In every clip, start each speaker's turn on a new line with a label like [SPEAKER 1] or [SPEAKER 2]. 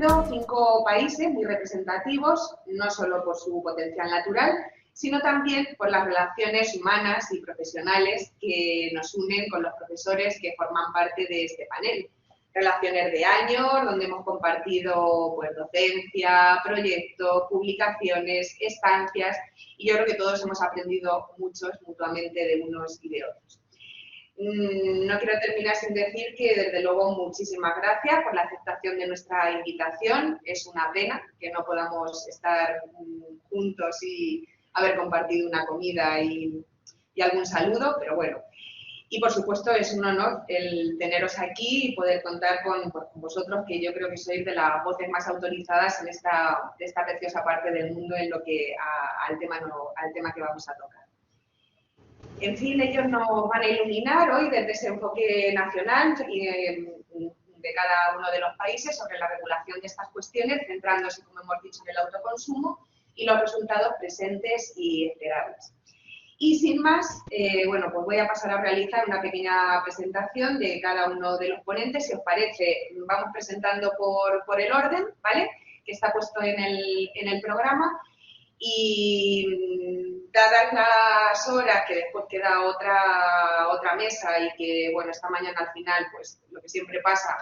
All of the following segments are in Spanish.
[SPEAKER 1] siendo 5 países muy representativos, no solo por su potencial natural, sino también por las relaciones humanas y profesionales que nos unen con los profesores que forman parte de este panel. Relaciones de años, donde hemos compartido pues, docencia, proyectos, publicaciones, estancias, y yo creo que todos hemos aprendido muchos mutuamente de unos y de otros. No quiero terminar sin decir que, desde luego, muchísimas gracias por la aceptación de nuestra invitación. Es una pena que no podamos estar juntos y haber compartido una comida y algún saludo, pero bueno. Y, por supuesto, es un honor el teneros aquí y poder contar con vosotros, que yo creo que sois de las voces más autorizadas en esta preciosa parte del mundo en lo que al tema que vamos a tocar. En fin, ellos nos van a iluminar hoy desde ese enfoque nacional de cada uno de los países sobre la regulación de estas cuestiones, centrándose, como hemos dicho, en el autoconsumo y los resultados presentes y esperables. Y sin más, bueno, pues voy a pasar a realizar una pequeña presentación de cada uno de los ponentes. Si os parece, vamos presentando por el orden, ¿vale?, que está puesto en el programa. Y dadas las horas, que después queda otra mesa y que, bueno, esta mañana al final, pues lo que siempre pasa,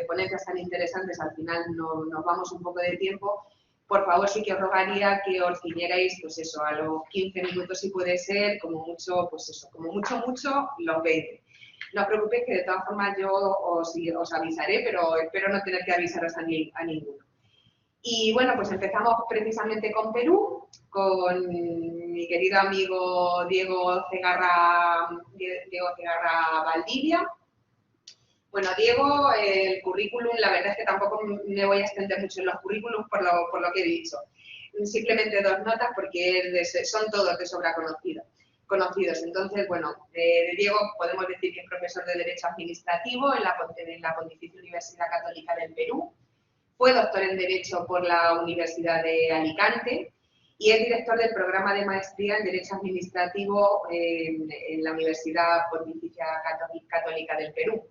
[SPEAKER 1] ponencias tan interesantes, al final nos vamos un poco de tiempo. Por favor, sí que os rogaría que os ciñerais, pues eso, a los 15 minutos si puede ser, como mucho, pues eso, como mucho, los 20. No os preocupéis, que de todas formas yo os avisaré, pero espero no tener que avisaros a ninguno. Y bueno, pues empezamos precisamente con Perú, con mi querido amigo Diego Cegarra Valdivia. Bueno, Diego, el currículum, la verdad es que tampoco me voy a extender mucho en los currículums por lo que he dicho. Simplemente 2 notas, porque son todos de sobra conocidos. Entonces, bueno, de Diego podemos decir que es profesor de Derecho Administrativo en la Pontificia Universidad Católica del Perú. Fue doctor en Derecho por la Universidad de Alicante y es director del programa de maestría en Derecho Administrativo en la Universidad Pontificia Católica del Perú.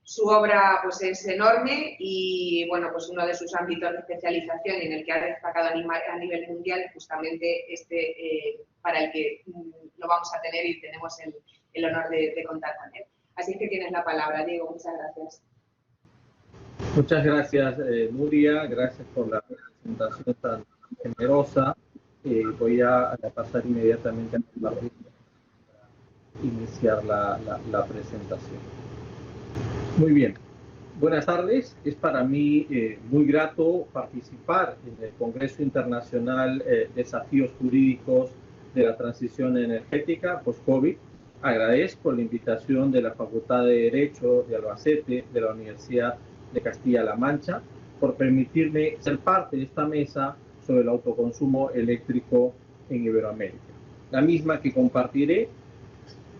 [SPEAKER 1] Su obra, pues, es enorme y, bueno, pues uno de sus ámbitos de especialización en el que ha destacado a nivel mundial es justamente para el que lo vamos a tener y tenemos el honor de contar con él. Así que tienes la palabra, Diego. Muchas gracias.
[SPEAKER 2] Muchas gracias, Nuria. Gracias por la presentación tan generosa. Voy a pasar inmediatamente a compartir para iniciar la presentación. Muy bien. Buenas tardes. Es para mí muy grato participar en el Congreso Internacional Desafíos Jurídicos de la Transición Energética post-COVID. Agradezco la invitación de la Facultad de Derecho de Albacete, de la Universidad de Castilla-La Mancha, por permitirme ser parte de esta mesa sobre el autoconsumo eléctrico en Iberoamérica. La misma que compartiré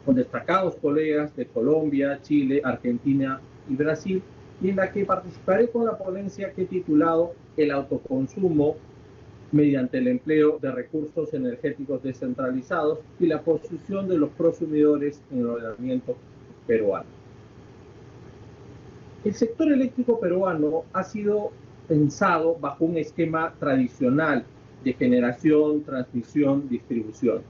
[SPEAKER 2] con destacados colegas de Colombia, Chile, Argentina y Brasil, y en la que participaré con la ponencia que he titulado El autoconsumo mediante el empleo de recursos energéticos descentralizados y la posición de los prosumidores en el ordenamiento peruano. El sector eléctrico peruano ha sido pensado bajo un esquema tradicional de generación, transmisión, distribución,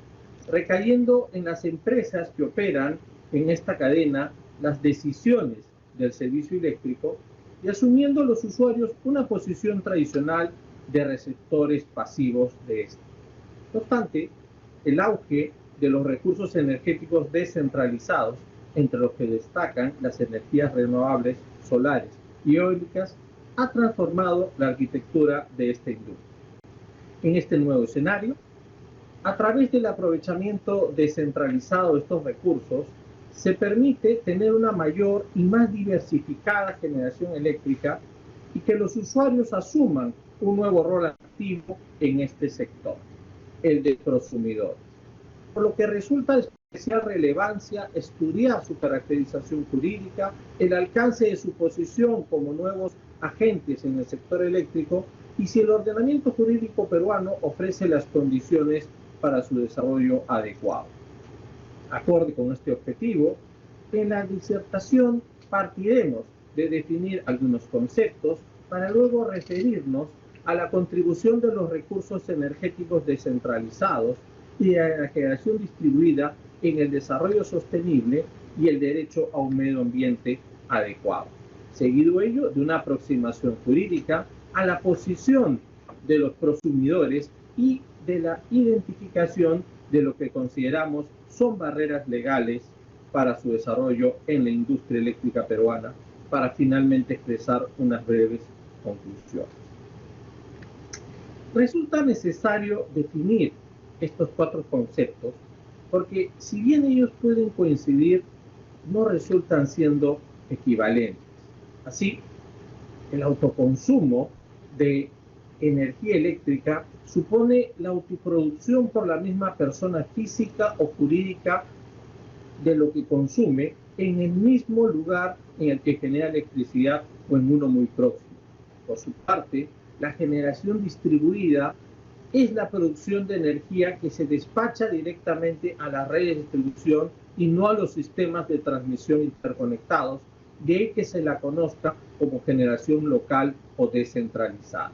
[SPEAKER 2] recayendo en las empresas que operan en esta cadena las decisiones del servicio eléctrico y asumiendo los usuarios una posición tradicional de receptores pasivos de este. No obstante, el auge de los recursos energéticos descentralizados, entre los que destacan las energías renovables solares y eólicas, ha transformado la arquitectura de esta industria. En este nuevo escenario, a través del aprovechamiento descentralizado de estos recursos, se permite tener una mayor y más diversificada generación eléctrica y que los usuarios asuman un nuevo rol activo en este sector, el de prosumidores. Por lo que resulta de especial relevancia estudiar su caracterización jurídica, el alcance de su posición como nuevos agentes en el sector eléctrico y si el ordenamiento jurídico peruano ofrece las condiciones para su desarrollo adecuado. Acorde con este objetivo, en la disertación partiremos de definir algunos conceptos para luego referirnos a la contribución de los recursos energéticos descentralizados y a la generación distribuida en el desarrollo sostenible y el derecho a un medio ambiente adecuado. Seguido ello de una aproximación jurídica a la posición de los prosumidores y de la identificación de lo que consideramos son barreras legales para su desarrollo en la industria eléctrica peruana, para finalmente expresar unas breves conclusiones. Resulta necesario definir estos cuatro conceptos porque si bien ellos pueden coincidir, no resultan siendo equivalentes. Así, el autoconsumo de energía eléctrica supone la autoproducción por la misma persona física o jurídica de lo que consume en el mismo lugar en el que genera electricidad o en uno muy próximo. Por su parte, la generación distribuida es la producción de energía que se despacha directamente a las redes de distribución y no a los sistemas de transmisión interconectados, de ahí que se la conozca como generación local o descentralizada.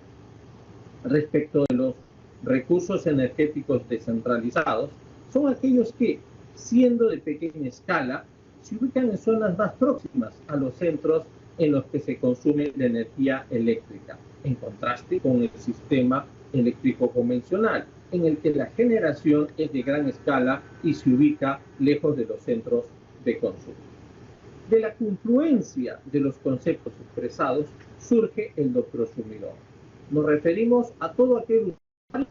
[SPEAKER 2] Respecto de los recursos energéticos descentralizados, son aquellos que, siendo de pequeña escala, se ubican en zonas más próximas a los centros en los que se consume la energía eléctrica, en contraste con el sistema eléctrico convencional, en el que la generación es de gran escala y se ubica lejos de los centros de consumo. De la confluencia de los conceptos expresados surge el do prosumidor. Nos referimos a todo aquel usuario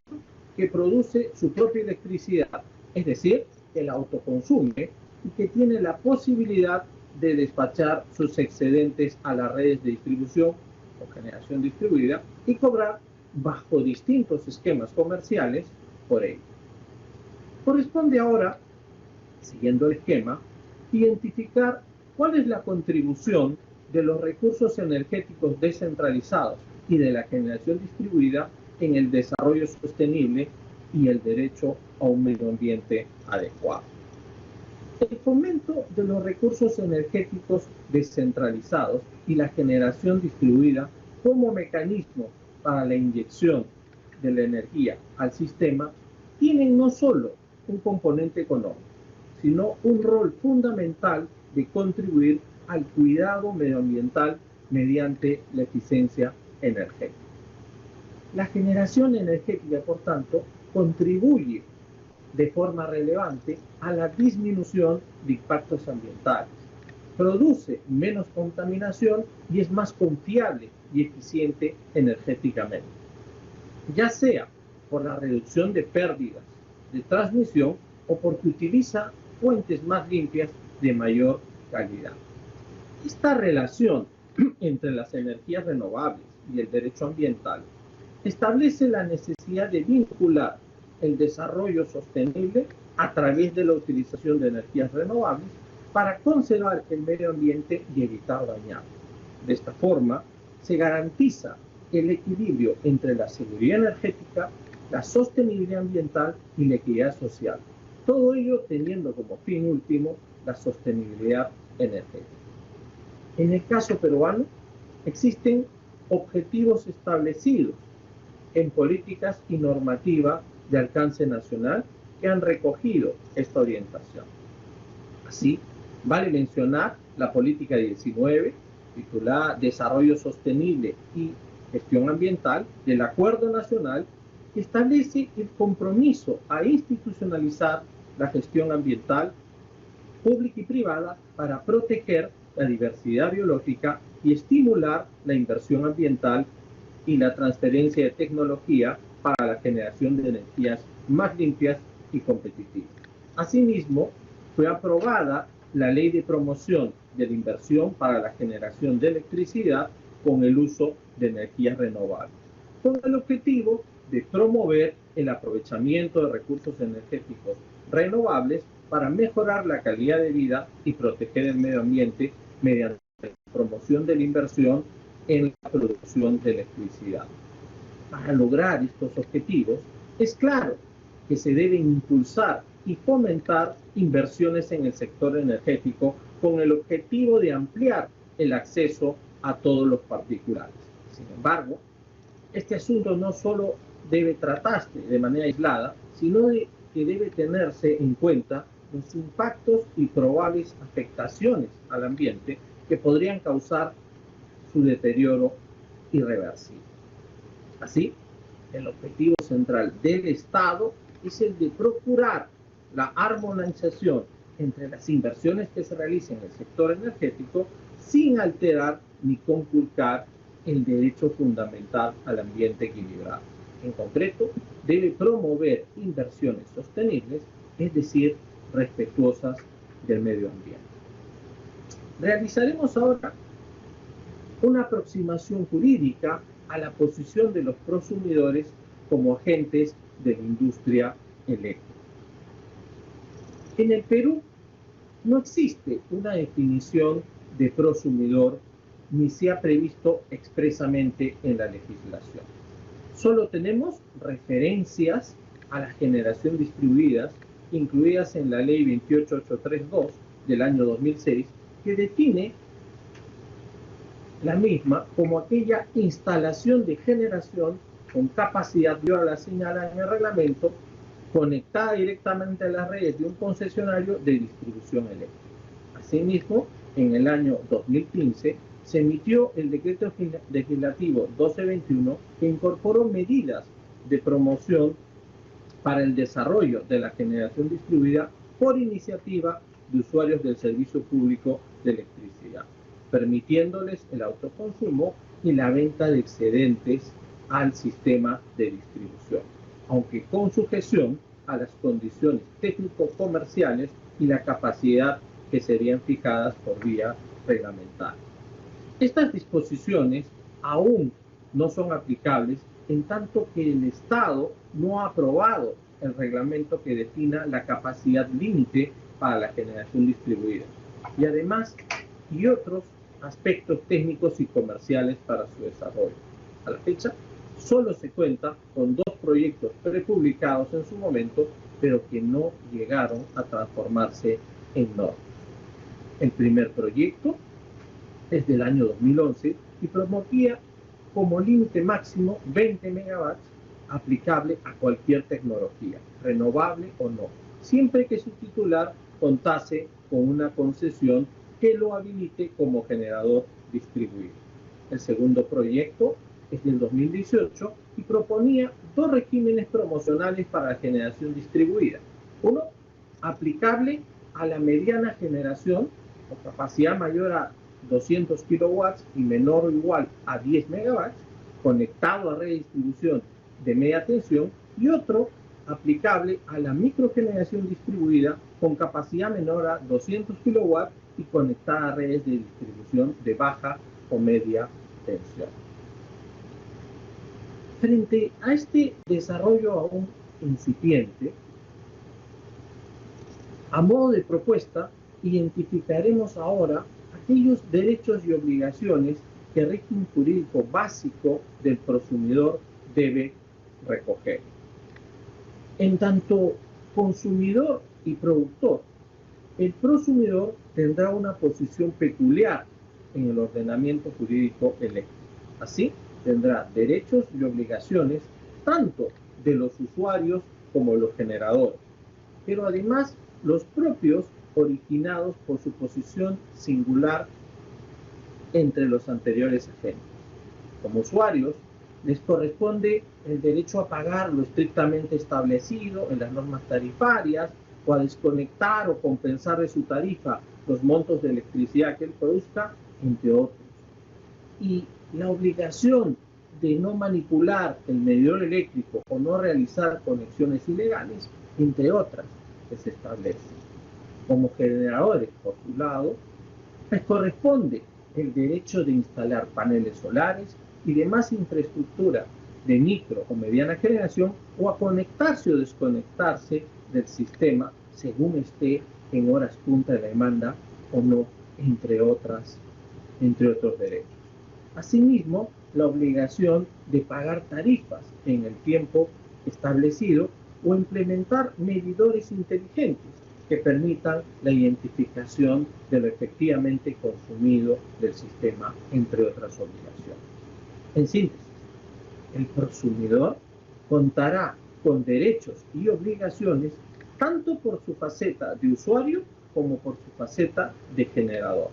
[SPEAKER 2] que produce su propia electricidad, es decir, que la autoconsume y que tiene la posibilidad de despachar sus excedentes a las redes de distribución o generación distribuida y cobrar bajo distintos esquemas comerciales por ello. Corresponde ahora, siguiendo el esquema, identificar cuál es la contribución de los recursos energéticos descentralizados y de la generación distribuida en el desarrollo sostenible y el derecho a un medio ambiente adecuado. El fomento de los recursos energéticos descentralizados y la generación distribuida como mecanismo para la inyección de la energía al sistema tienen no solo un componente económico, sino un rol fundamental de contribuir al cuidado medioambiental mediante la eficiencia energética. La generación energética, por tanto, contribuye de forma relevante a la disminución de impactos ambientales, produce menos contaminación y es más confiable y eficiente energéticamente, ya sea por la reducción de pérdidas de transmisión o porque utiliza fuentes más limpias de mayor calidad. Esta relación entre las energías renovables y el derecho ambiental establece la necesidad de vincular el desarrollo sostenible a través de la utilización de energías renovables para conservar el medio ambiente y evitar dañarlo. De esta forma, se garantiza el equilibrio entre la seguridad energética, la sostenibilidad ambiental y la equidad social. Todo ello teniendo como fin último la sostenibilidad energética. En el caso peruano, existen objetivos establecidos en políticas y normativa de alcance nacional que han recogido esta orientación. Así, vale mencionar la política 19, titulada Desarrollo Sostenible y Gestión Ambiental del Acuerdo Nacional, que establece el compromiso a institucionalizar la gestión ambiental pública y privada para proteger la diversidad biológica y estimular la inversión ambiental y la transferencia de tecnología para la generación de energías más limpias y competitivas. Asimismo, fue aprobada la Ley de Promoción de la Inversión para la Generación de Electricidad con el uso de energías renovables, con el objetivo de promover el aprovechamiento de recursos energéticos renovables para mejorar la calidad de vida y proteger el medio ambiente mediante la promoción de la inversión en la producción de electricidad. Para lograr estos objetivos, es claro que se deben impulsar y fomentar inversiones en el sector energético con el objetivo de ampliar el acceso a todos los particulares. Sin embargo, este asunto no solo debe tratarse de manera aislada, sino que debe tenerse en cuenta los impactos y probables afectaciones al ambiente que podrían causar su deterioro irreversible. Así, el objetivo central del Estado es el de procurar la armonización entre las inversiones que se realicen en el sector energético sin alterar ni conculcar el derecho fundamental al ambiente equilibrado. En concreto, debe promover inversiones sostenibles, es decir, respetuosas del medio ambiente. Realizaremos ahora una aproximación jurídica a la posición de los prosumidores como agentes de la industria eléctrica. En el Perú no existe una definición de prosumidor ni se ha previsto expresamente en la legislación. Solo tenemos referencias a la generación distribuida incluidas en la Ley 28832 del año 2006, que define la misma como aquella instalación de generación con capacidad, yo la señala en el reglamento, conectada directamente a las redes de un concesionario de distribución eléctrica. Asimismo, en el año 2015 se emitió el decreto legislativo 1221 que incorporó medidas de promoción para el desarrollo de la generación distribuida por iniciativa de usuarios del servicio público de electricidad, permitiéndoles el autoconsumo y la venta de excedentes al sistema de distribución, aunque con sujeción a las condiciones técnico-comerciales y la capacidad que serían fijadas por vía reglamentaria. Estas disposiciones aún no son aplicables en tanto que el Estado no ha aprobado el reglamento que defina la capacidad límite para la generación distribuida y además y otros aspectos técnicos y comerciales para su desarrollo. A la fecha, solo se cuenta con 2 proyectos prepublicados en su momento, pero que no llegaron a transformarse en normas. El primer proyecto es del año 2011 y promovía como límite máximo 20 megawatts aplicable a cualquier tecnología, renovable o no, siempre que su titular contase con una concesión que lo habilite como generador distribuido. El segundo proyecto es del 2018 y proponía 2 regímenes promocionales para la generación distribuida. Uno, aplicable a la mediana generación con capacidad mayor a 200 kilowatts y menor o igual a 10 megawatts, conectado a red de distribución de media tensión, y otro aplicable a la microgeneración distribuida con capacidad menor a 200 kilowatts y conectada a redes de distribución de baja o media tensión. Frente a este desarrollo aún incipiente, a modo de propuesta, identificaremos ahora aquellos derechos y obligaciones que el régimen jurídico básico del prosumidor debe recoger. En tanto consumidor y productor, el prosumidor tendrá una posición peculiar en el ordenamiento jurídico eléctrico. Así, tendrá derechos y obligaciones tanto de los usuarios como los generadores, pero además los propios originados por su posición singular entre los anteriores agentes. Como usuarios, les corresponde el derecho a pagar lo estrictamente establecido en las normas tarifarias o a desconectar o compensar de su tarifa los montos de electricidad que él produzca, entre otros. Y la obligación de no manipular el medidor eléctrico o no realizar conexiones ilegales, entre otras, que se establecen. Como generadores, por su lado, les corresponde el derecho de instalar paneles solares y demás infraestructura de micro o mediana generación o a conectarse o desconectarse del sistema según esté en horas punta de la demanda o no, entre otros derechos. Asimismo, la obligación de pagar tarifas en el tiempo establecido o implementar medidores inteligentes que permitan la identificación de lo efectivamente consumido del sistema, entre otras obligaciones. En síntesis, el prosumidor contará con derechos y obligaciones tanto por su faceta de usuario como por su faceta de generador.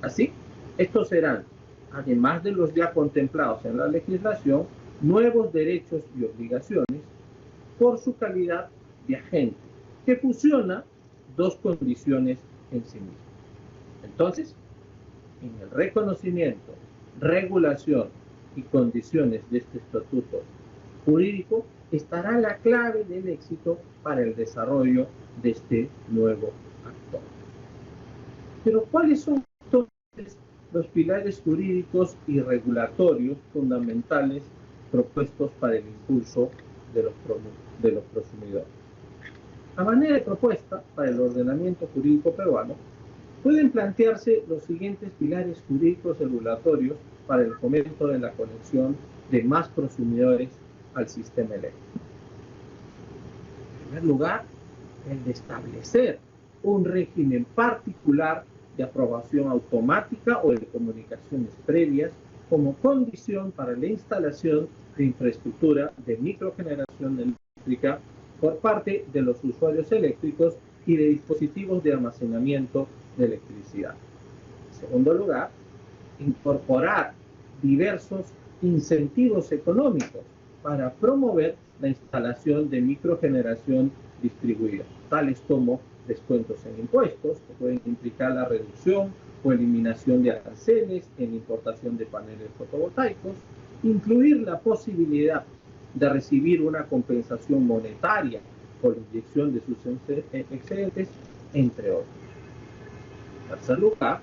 [SPEAKER 2] Así, estos serán, además de los ya contemplados en la legislación, nuevos derechos y obligaciones por su calidad de agente, que fusiona dos condiciones en sí mismo. Entonces, en el reconocimiento, regulación y condiciones de este estatuto jurídico estará la clave del éxito para el desarrollo de este nuevo actor. Pero ¿cuáles son entonces los pilares jurídicos y regulatorios fundamentales propuestos para el impulso de los prosumidores? A manera de propuesta para el ordenamiento jurídico peruano, pueden plantearse los siguientes pilares jurídicos regulatorios para el fomento de la conexión de más prosumidores al sistema eléctrico. En primer lugar, el de establecer un régimen particular de aprobación automática o de comunicaciones previas como condición para la instalación de infraestructura de microgeneración eléctrica por parte de los usuarios eléctricos y de dispositivos de almacenamiento de electricidad. En segundo lugar, incorporar diversos incentivos económicos para promover la instalación de microgeneración distribuida, tales como descuentos en impuestos, que pueden implicar la reducción o eliminación de aranceles en importación de paneles fotovoltaicos, incluir la posibilidad de recibir una compensación monetaria por la inyección de sus excedentes, entre otros. En tercer lugar,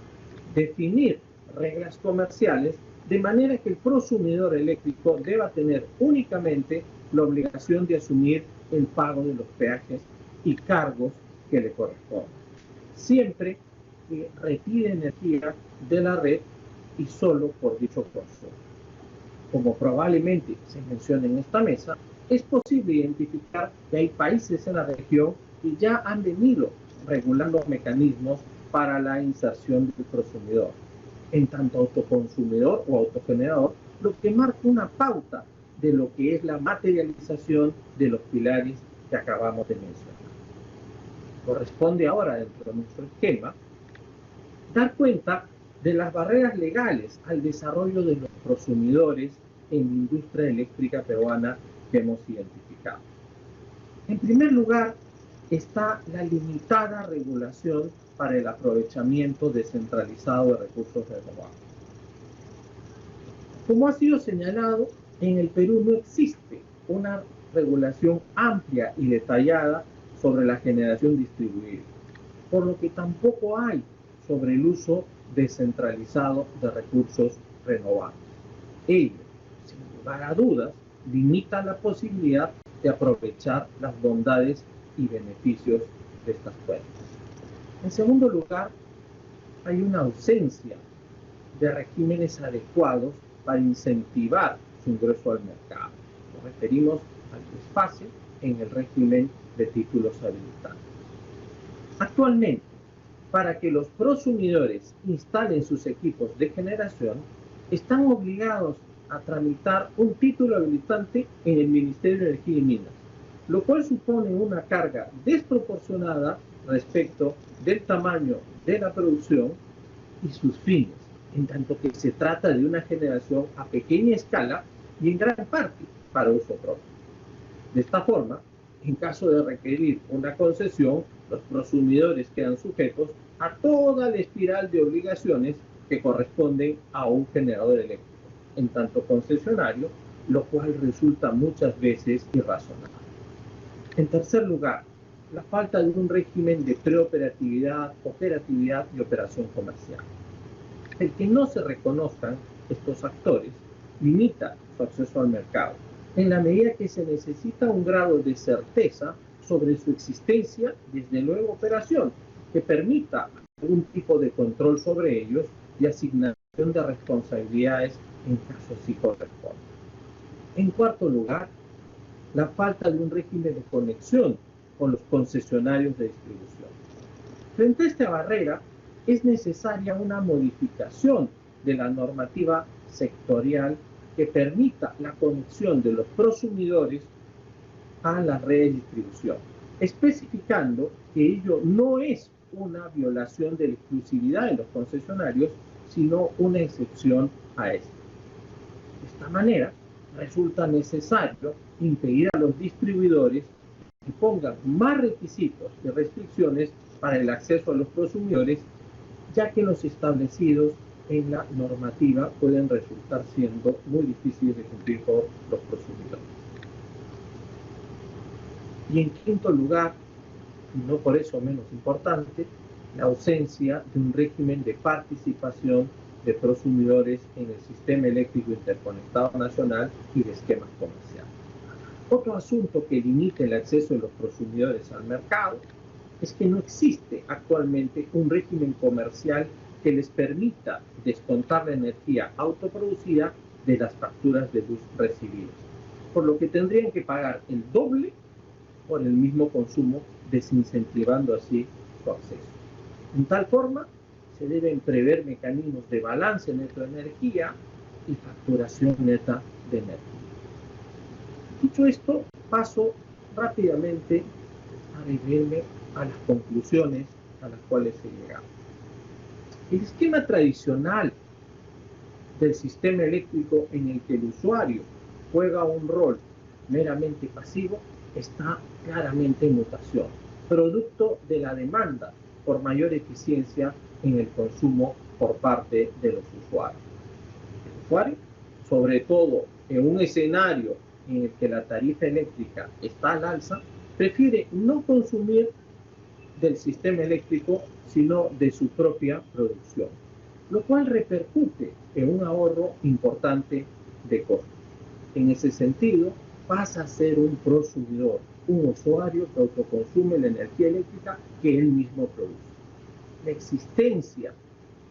[SPEAKER 2] definir reglas comerciales de manera que el prosumidor eléctrico deba tener únicamente la obligación de asumir el pago de los peajes y cargos que le corresponden, siempre que retire energía de la red y solo por dicho consumo. Como probablemente se menciona en esta mesa, es posible identificar que hay países en la región que ya han venido regulando mecanismos para la inserción del prosumidor, en tanto autoconsumidor o autogenerador, lo que marca una pauta de lo que es la materialización de los pilares que acabamos de mencionar. Corresponde ahora, dentro de nuestro esquema, dar cuenta de las barreras legales al desarrollo de los prosumidores en la industria eléctrica peruana que hemos identificado. En primer lugar, está la limitada regulación para el aprovechamiento descentralizado de recursos renovables. Como ha sido señalado, en el Perú no existe una regulación amplia y detallada sobre la generación distribuida, por lo que tampoco hay sobre el uso descentralizado de recursos renovables. Ello, sin lugar a dudas, limita la posibilidad de aprovechar las bondades y beneficios de estas fuentes. En segundo lugar, hay una ausencia de regímenes adecuados para incentivar su ingreso al mercado. Nos referimos al desfase en el régimen de títulos habilitantes. Actualmente, para que los prosumidores instalen sus equipos de generación, están obligados a tramitar un título habilitante en el Ministerio de Energía y Minas, lo cual supone una carga desproporcionada respecto del tamaño de la producción y sus fines, en tanto que se trata de una generación a pequeña escala y en gran parte para uso propio. De esta forma, en caso de requerir una concesión, los prosumidores quedan sujetos a toda la espiral de obligaciones que corresponden a un generador eléctrico, en tanto concesionario, lo cual resulta muchas veces irrazonable. En tercer lugar, la falta de un régimen de preoperatividad, operatividad y operación comercial. El que no se reconozcan estos actores limita su acceso al mercado, en la medida que se necesita un grado de certeza sobre su existencia, desde luego operación, que permita algún tipo de control sobre ellos y asignación de responsabilidades en caso sí corresponda. En cuarto lugar, la falta de un régimen de conexión con los concesionarios de distribución. Frente a esta barrera, es necesaria una modificación de la normativa sectorial que que permita la conexión de los prosumidores a la red de distribución, especificando que ello no es una violación de la exclusividad de los concesionarios, sino una excepción a esta. De esta manera, resulta necesario impedir a los distribuidores que pongan más requisitos y restricciones para el acceso a los prosumidores, ya que los establecidos en la normativa pueden resultar siendo muy difíciles de cumplir por los prosumidores. Y en quinto lugar, y no por eso menos importante, la ausencia de un régimen de participación de prosumidores en el sistema eléctrico interconectado nacional y de esquemas comerciales. Otro asunto que limita el acceso de los prosumidores al mercado es que no existe actualmente un régimen comercial que les permita descontar la energía autoproducida de las facturas de luz recibidas, por lo que tendrían que pagar el doble por el mismo consumo, desincentivando así su acceso. En tal forma, se deben prever mecanismos de balance neto de energía y facturación neta de energía. Dicho esto, paso rápidamente a referirme a las conclusiones a las cuales he llegado. El esquema tradicional del sistema eléctrico en el que el usuario juega un rol meramente pasivo está claramente en mutación, producto de la demanda por mayor eficiencia en el consumo por parte de los usuarios. El usuario, sobre todo en un escenario en el que la tarifa eléctrica está al alza, prefiere no consumir del sistema eléctrico, sino de su propia producción, lo cual repercute en un ahorro importante de costos. En ese sentido, pasa a ser un prosumidor, un usuario que autoconsume la energía eléctrica que él mismo produce. La existencia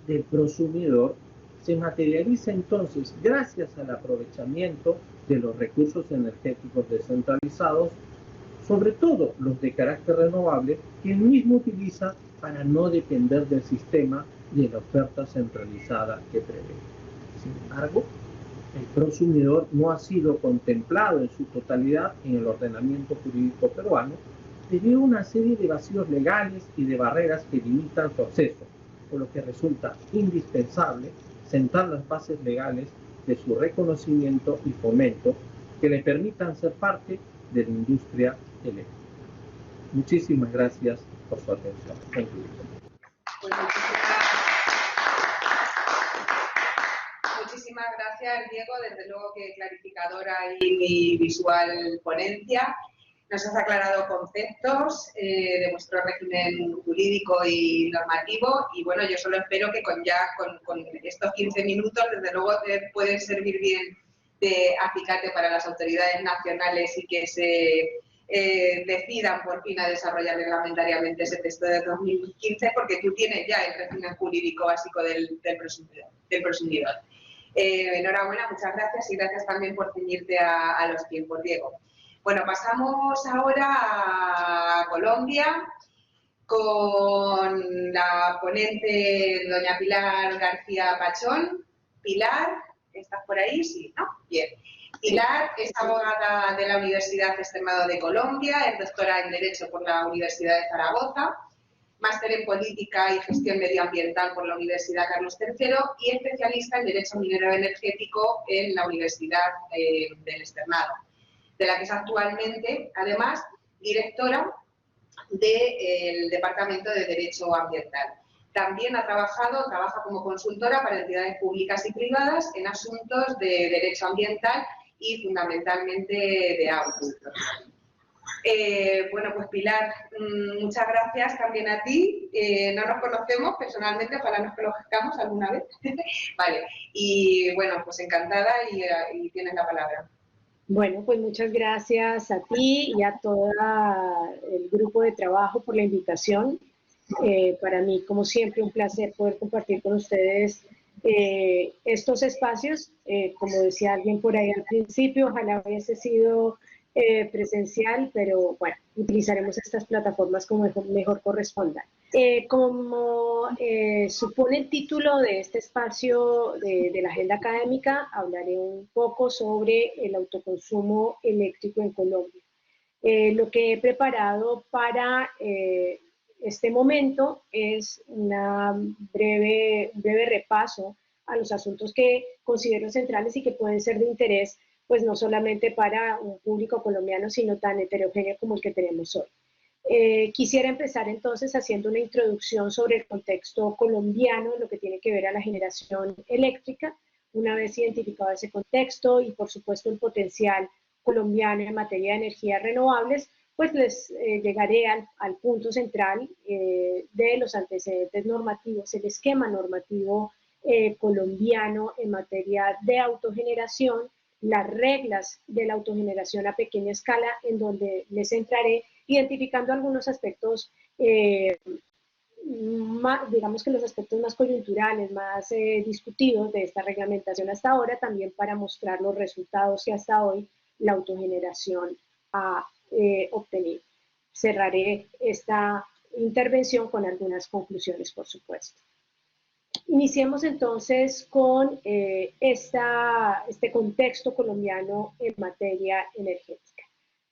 [SPEAKER 2] del prosumidor se materializa entonces gracias al aprovechamiento de los recursos energéticos descentralizados, sobre todo los de carácter renovable, que él mismo utiliza para no depender del sistema y de la oferta centralizada que prevé. Sin embargo, el prosumidor no ha sido contemplado en su totalidad en el ordenamiento jurídico peruano debido a una serie de vacíos legales y de barreras que limitan su acceso, por lo que resulta indispensable sentar las bases legales de su reconocimiento y fomento que le permitan ser parte de la industria eléctrica. Muchísimas gracias por su atención.
[SPEAKER 1] Muchísimas gracias, Diego. Desde luego que clarificadora y mi visual ponencia. Nos has aclarado conceptos de vuestro régimen jurídico y normativo y bueno, yo solo espero que con estos 15 minutos, desde luego pueden servir bien de acicate para las autoridades nacionales y que se decidan por fin a desarrollar reglamentariamente ese texto de 2015, porque tú tienes ya el régimen jurídico básico del prosumidor. Enhorabuena, muchas gracias y gracias también por ceñirte a los tiempos, Diego. Bueno, pasamos ahora a Colombia con la ponente doña Pilar García Pachón. Pilar, ¿estás por ahí? Sí, ¿no? Bien. Pilar es abogada de la Universidad Externado de Colombia, es doctora en Derecho por la Universidad de Zaragoza, máster en Política y Gestión Medioambiental por la Universidad Carlos III y especialista en Derecho Minero Energético en la Universidad del Externado, de la que es actualmente, además, directora del Departamento de Derecho Ambiental. También trabaja como consultora para entidades públicas y privadas en asuntos de derecho ambiental y fundamentalmente de agua. Bueno, pues Pilar, muchas gracias también a ti. No nos conocemos personalmente, ojalá nos conozcamos alguna vez. Vale, y bueno, pues encantada y tienes la palabra.
[SPEAKER 3] Bueno, pues muchas gracias a ti y a todo el grupo de trabajo por la invitación. Para mí, como siempre, un placer poder compartir con ustedes estos espacios. Como decía alguien por ahí al principio, ojalá hubiese sido presencial, pero bueno, utilizaremos estas plataformas como mejor corresponda. Como supone el título de este espacio de la agenda académica, hablaré un poco sobre el autoconsumo eléctrico en Colombia. Lo que he preparado para este momento es un breve repaso a los asuntos que considero centrales y que pueden ser de interés, pues no solamente para un público colombiano, sino tan heterogéneo como el que tenemos hoy. Quisiera empezar entonces haciendo una introducción sobre el contexto colombiano, lo que tiene que ver a la generación eléctrica. Una vez identificado ese contexto y por supuesto el potencial colombiano en materia de energías renovables, pues les llegaré al punto central de los antecedentes normativos, el esquema normativo colombiano en materia de autogeneración, las reglas de la autogeneración a pequeña escala, en donde les centraré identificando algunos aspectos, digamos que los aspectos más coyunturales, más discutidos de esta reglamentación hasta ahora, también para mostrar los resultados que hasta hoy la autogeneración ha obtenido. Cerraré esta intervención con algunas conclusiones, por supuesto. Iniciemos entonces con este contexto colombiano en materia energética.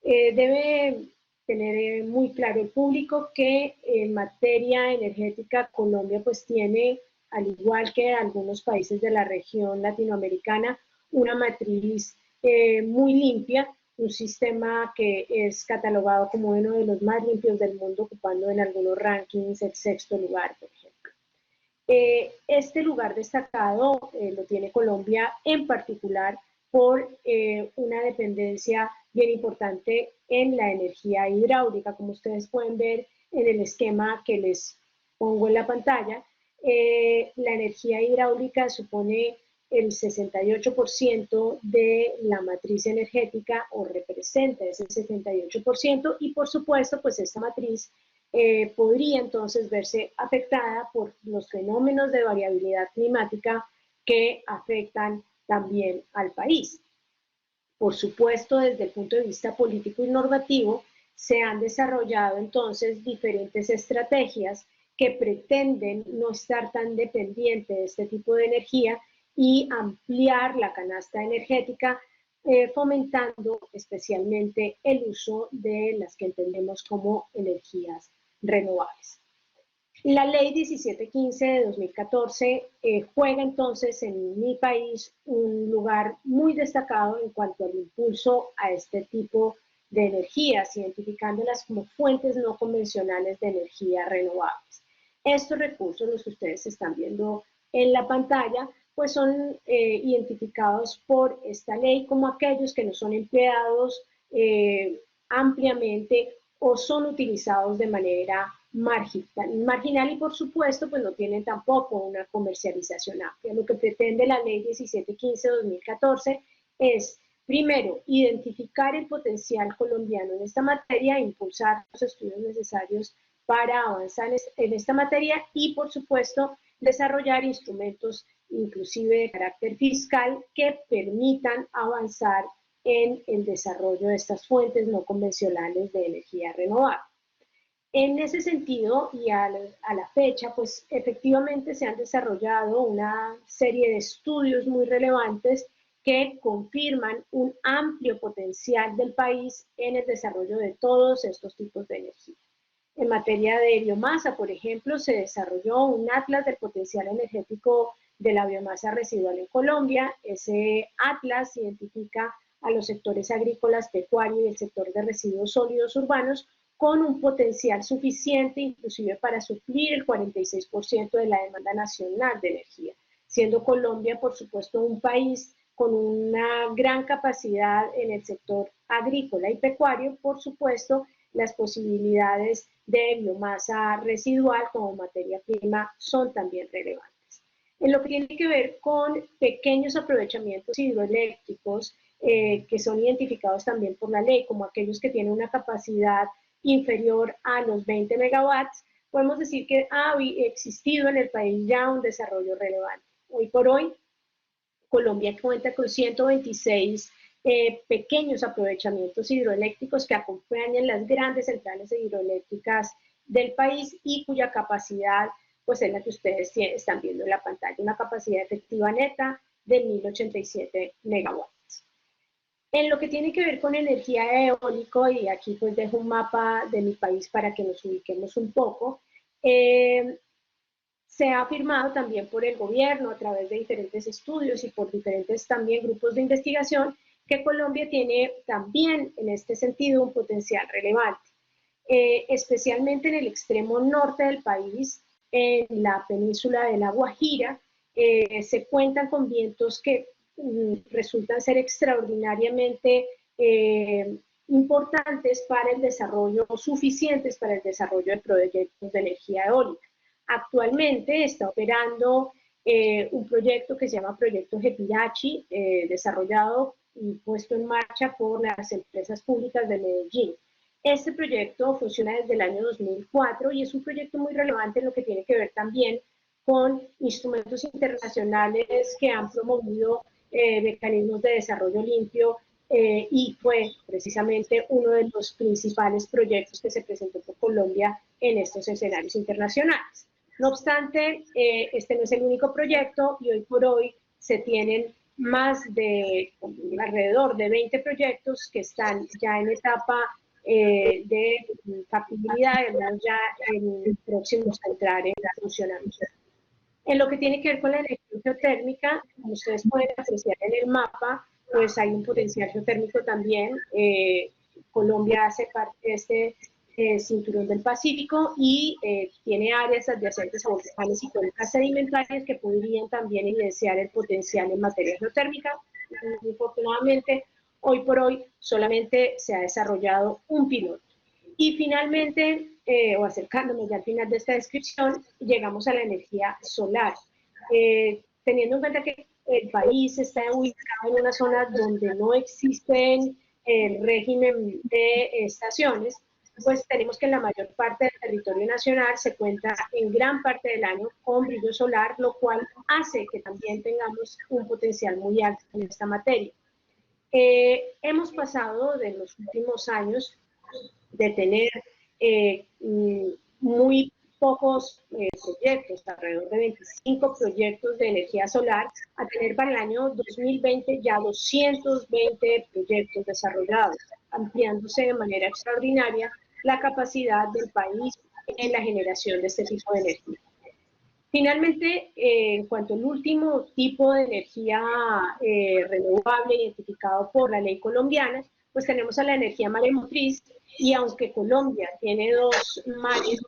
[SPEAKER 3] Debe tener muy claro el público que en materia energética Colombia pues tiene, al igual que algunos países de la región latinoamericana, una matriz muy limpia, un sistema que es catalogado como uno de los más limpios del mundo, ocupando en algunos rankings el 6º lugar, por ejemplo. Este lugar destacado lo tiene Colombia en particular por una dependencia bien importante en la energía hidráulica, como ustedes pueden ver en el esquema que les pongo en la pantalla. La energía hidráulica supone el 68% de la matriz energética o representa ese 68% y por supuesto pues esta matriz podría entonces verse afectada por los fenómenos de variabilidad climática que afectan también al país. Por supuesto, desde el punto de vista político y normativo, se han desarrollado entonces diferentes estrategias que pretenden no estar tan dependiente de este tipo de energía y ampliar la canasta energética, fomentando especialmente el uso de las que entendemos como energías renovables. La ley 1715 de 2014 juega entonces en mi país un lugar muy destacado en cuanto al impulso a este tipo de energías, identificándolas como fuentes no convencionales de energía renovables. Estos recursos, los que ustedes están viendo en la pantalla, pues son identificados por esta ley como aquellos que no son empleados ampliamente o son utilizados de manera marginal y por supuesto pues no tienen tampoco una comercialización amplia. Lo que pretende la ley 1715 de 2014 es, primero, identificar el potencial colombiano en esta materia e impulsar los estudios necesarios para avanzar en esta materia y por supuesto desarrollar instrumentos inclusive de carácter fiscal que permitan avanzar en el desarrollo de estas fuentes no convencionales de energía renovable. En ese sentido y a la fecha, pues efectivamente se han desarrollado una serie de estudios muy relevantes que confirman un amplio potencial del país en el desarrollo de todos estos tipos de energía. En materia de biomasa, por ejemplo, se desarrolló un atlas del potencial energético de la biomasa residual en Colombia. Ese atlas identifica a los sectores agrícolas, pecuarios y el sector de residuos sólidos urbanos con un potencial suficiente inclusive para suplir el 46% de la demanda nacional de energía, siendo Colombia, por supuesto, un país con una gran capacidad en el sector agrícola y pecuario. Por supuesto, las posibilidades de biomasa residual como materia prima son también relevantes. En lo que tiene que ver con pequeños aprovechamientos hidroeléctricos que son identificados también por la ley como aquellos que tienen una capacidad inferior a los 20 megawatts, podemos decir que ha existido en el país ya un desarrollo relevante. Hoy por hoy, Colombia cuenta con 126 pequeños aprovechamientos hidroeléctricos que acompañan las grandes centrales hidroeléctricas del país y cuya capacidad pues es la que ustedes están viendo en la pantalla, una capacidad efectiva neta de 1087 megawatts. En lo que tiene que ver con energía eólica, y aquí pues dejo un mapa de mi país para que nos ubiquemos un poco, se ha afirmado también por el gobierno a través de diferentes estudios y por diferentes también grupos de investigación que Colombia tiene también en este sentido un potencial relevante, especialmente en el extremo norte del país, en la península de La Guajira, se cuentan con vientos que resultan ser extraordinariamente importantes para el desarrollo, suficientes para el desarrollo de proyectos de energía eólica. Actualmente está operando un proyecto que se llama Proyecto Getirachi, desarrollado y puesto en marcha por las empresas públicas de Medellín. Este proyecto funciona desde el año 2004 y es un proyecto muy relevante en lo que tiene que ver también con instrumentos internacionales que han promovido mecanismos de desarrollo limpio y fue precisamente uno de los principales proyectos que se presentó por Colombia en estos escenarios internacionales. No obstante, este no es el único proyecto y hoy por hoy se tienen alrededor de 20 proyectos que están ya en etapa de factibilidad, algunos ya próximos a entrar en funcionamiento. En lo que tiene que ver con la energía geotérmica, como ustedes pueden apreciar en el mapa, pues hay un potencial geotérmico también. Colombia hace parte de este cinturón del Pacífico y tiene áreas adyacentes a volcanes y cuencas sedimentarias que podrían también evidenciar el potencial en materia geotérmica. Infortunadamente, hoy por hoy solamente se ha desarrollado un piloto. Y finalmente, o acercándome ya al final de esta descripción, llegamos a la energía solar. Teniendo en cuenta que el país está ubicado en una zona donde no existen el régimen de estaciones, pues tenemos que en la mayor parte del territorio nacional se cuenta en gran parte del año con brillo solar, lo cual hace que también tengamos un potencial muy alto en esta materia. Hemos pasado de los últimos años de tener muy pocos proyectos, alrededor de 25 proyectos de energía solar, a tener para el año 2020 ya 220 proyectos desarrollados, ampliándose de manera extraordinaria la capacidad del país en la generación de este tipo de energía. Finalmente, en cuanto al último tipo de energía renovable identificado por la ley colombiana, pues tenemos a la energía maremotriz, y aunque Colombia tiene dos mares,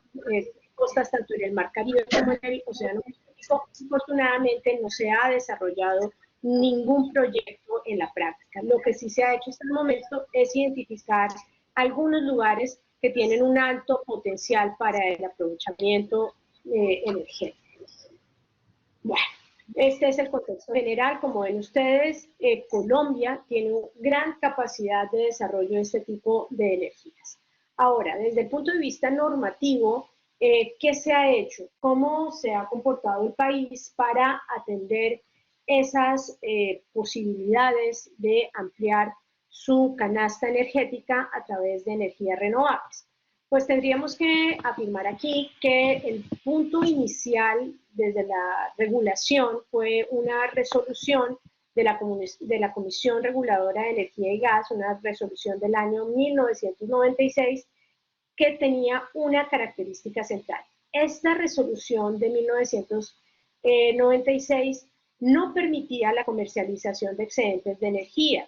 [SPEAKER 3] costas tanto en el Mar Caribe como en el Océano Pacífico, afortunadamente no se ha desarrollado ningún proyecto en la práctica. Lo que sí se ha hecho hasta el momento es identificar algunos lugares que tienen un alto potencial para el aprovechamiento energético. Bueno, este es el contexto general. Como ven ustedes, Colombia tiene una gran capacidad de desarrollo de este tipo de energías. Ahora, desde el punto de vista normativo, ¿qué se ha hecho? ¿Cómo se ha comportado el país para atender esas posibilidades de ampliar su canasta energética a través de energías renovables? Pues tendríamos que afirmar aquí que el punto inicial desde la regulación fue una resolución de la Comisión Reguladora de Energía y Gas, una resolución del año 1996, que tenía una característica central. Esta resolución de 1996 no permitía la comercialización de excedentes de energía,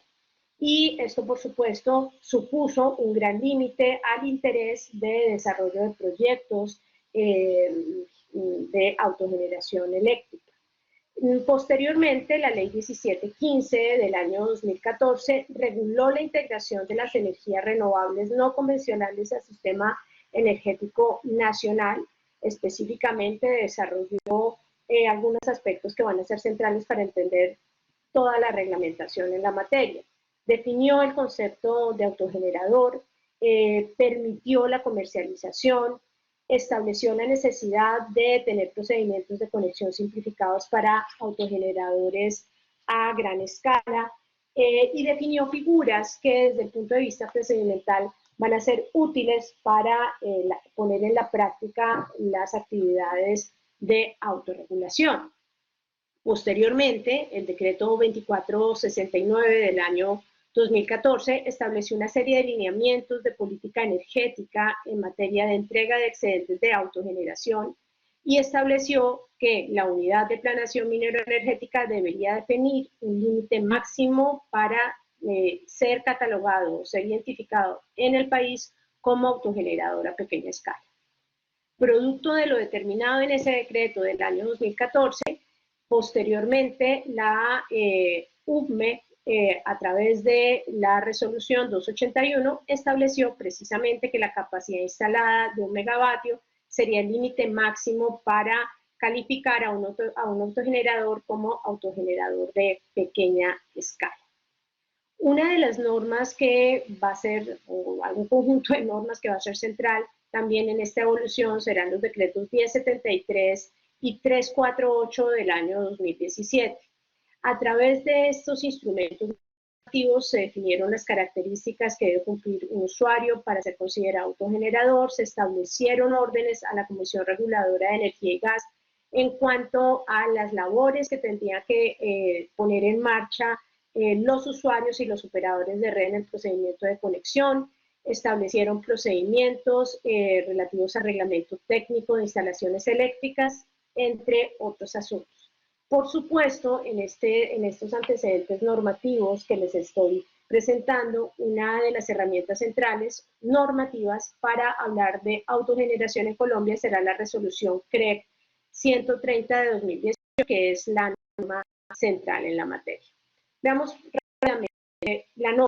[SPEAKER 3] y esto, por supuesto, supuso un gran límite al interés de desarrollo de proyectos de autogeneración eléctrica. Posteriormente, la Ley 1715 del año 2014 reguló la integración de las energías renovables no convencionales al sistema energético nacional. Específicamente, desarrolló algunos aspectos que van a ser centrales para entender toda la reglamentación en la materia. Definió el concepto de autogenerador, permitió la comercialización, estableció la necesidad de tener procedimientos de conexión simplificados para autogeneradores a gran escala, y definió figuras que desde el punto de vista procedimental van a ser útiles para poner en la práctica las actividades de autorregulación. Posteriormente, el decreto 2469 del año 2014 estableció una serie de lineamientos de política energética en materia de entrega de excedentes de autogeneración y estableció que la unidad de planeación minero-energética debería definir un límite máximo para ser catalogado o ser identificado en el país como autogenerador a pequeña escala. Producto de lo determinado en ese decreto del año 2014, posteriormente la UPME, a través de la resolución 281, estableció precisamente que la capacidad instalada de 1 megavatio sería el límite máximo para calificar a un autogenerador como autogenerador de pequeña escala. Una de las normas que va a ser, o algún conjunto de normas que va a ser central también en esta evolución, serán los decretos 1073 y 348 del año 2017. A través de estos instrumentos normativos se definieron las características que debe cumplir un usuario para ser considerado autogenerador, se establecieron órdenes a la Comisión Reguladora de Energía y Gas en cuanto a las labores que tendrían que poner en marcha los usuarios y los operadores de red en el procedimiento de conexión, establecieron procedimientos relativos al reglamento técnico de instalaciones eléctricas, entre otros asuntos. Por supuesto, en estos antecedentes normativos que les estoy presentando, una de las herramientas centrales normativas para hablar de autogeneración en Colombia será la resolución CREC 130 de 2018, que es la norma central en la materia. Veamos rápidamente la norma.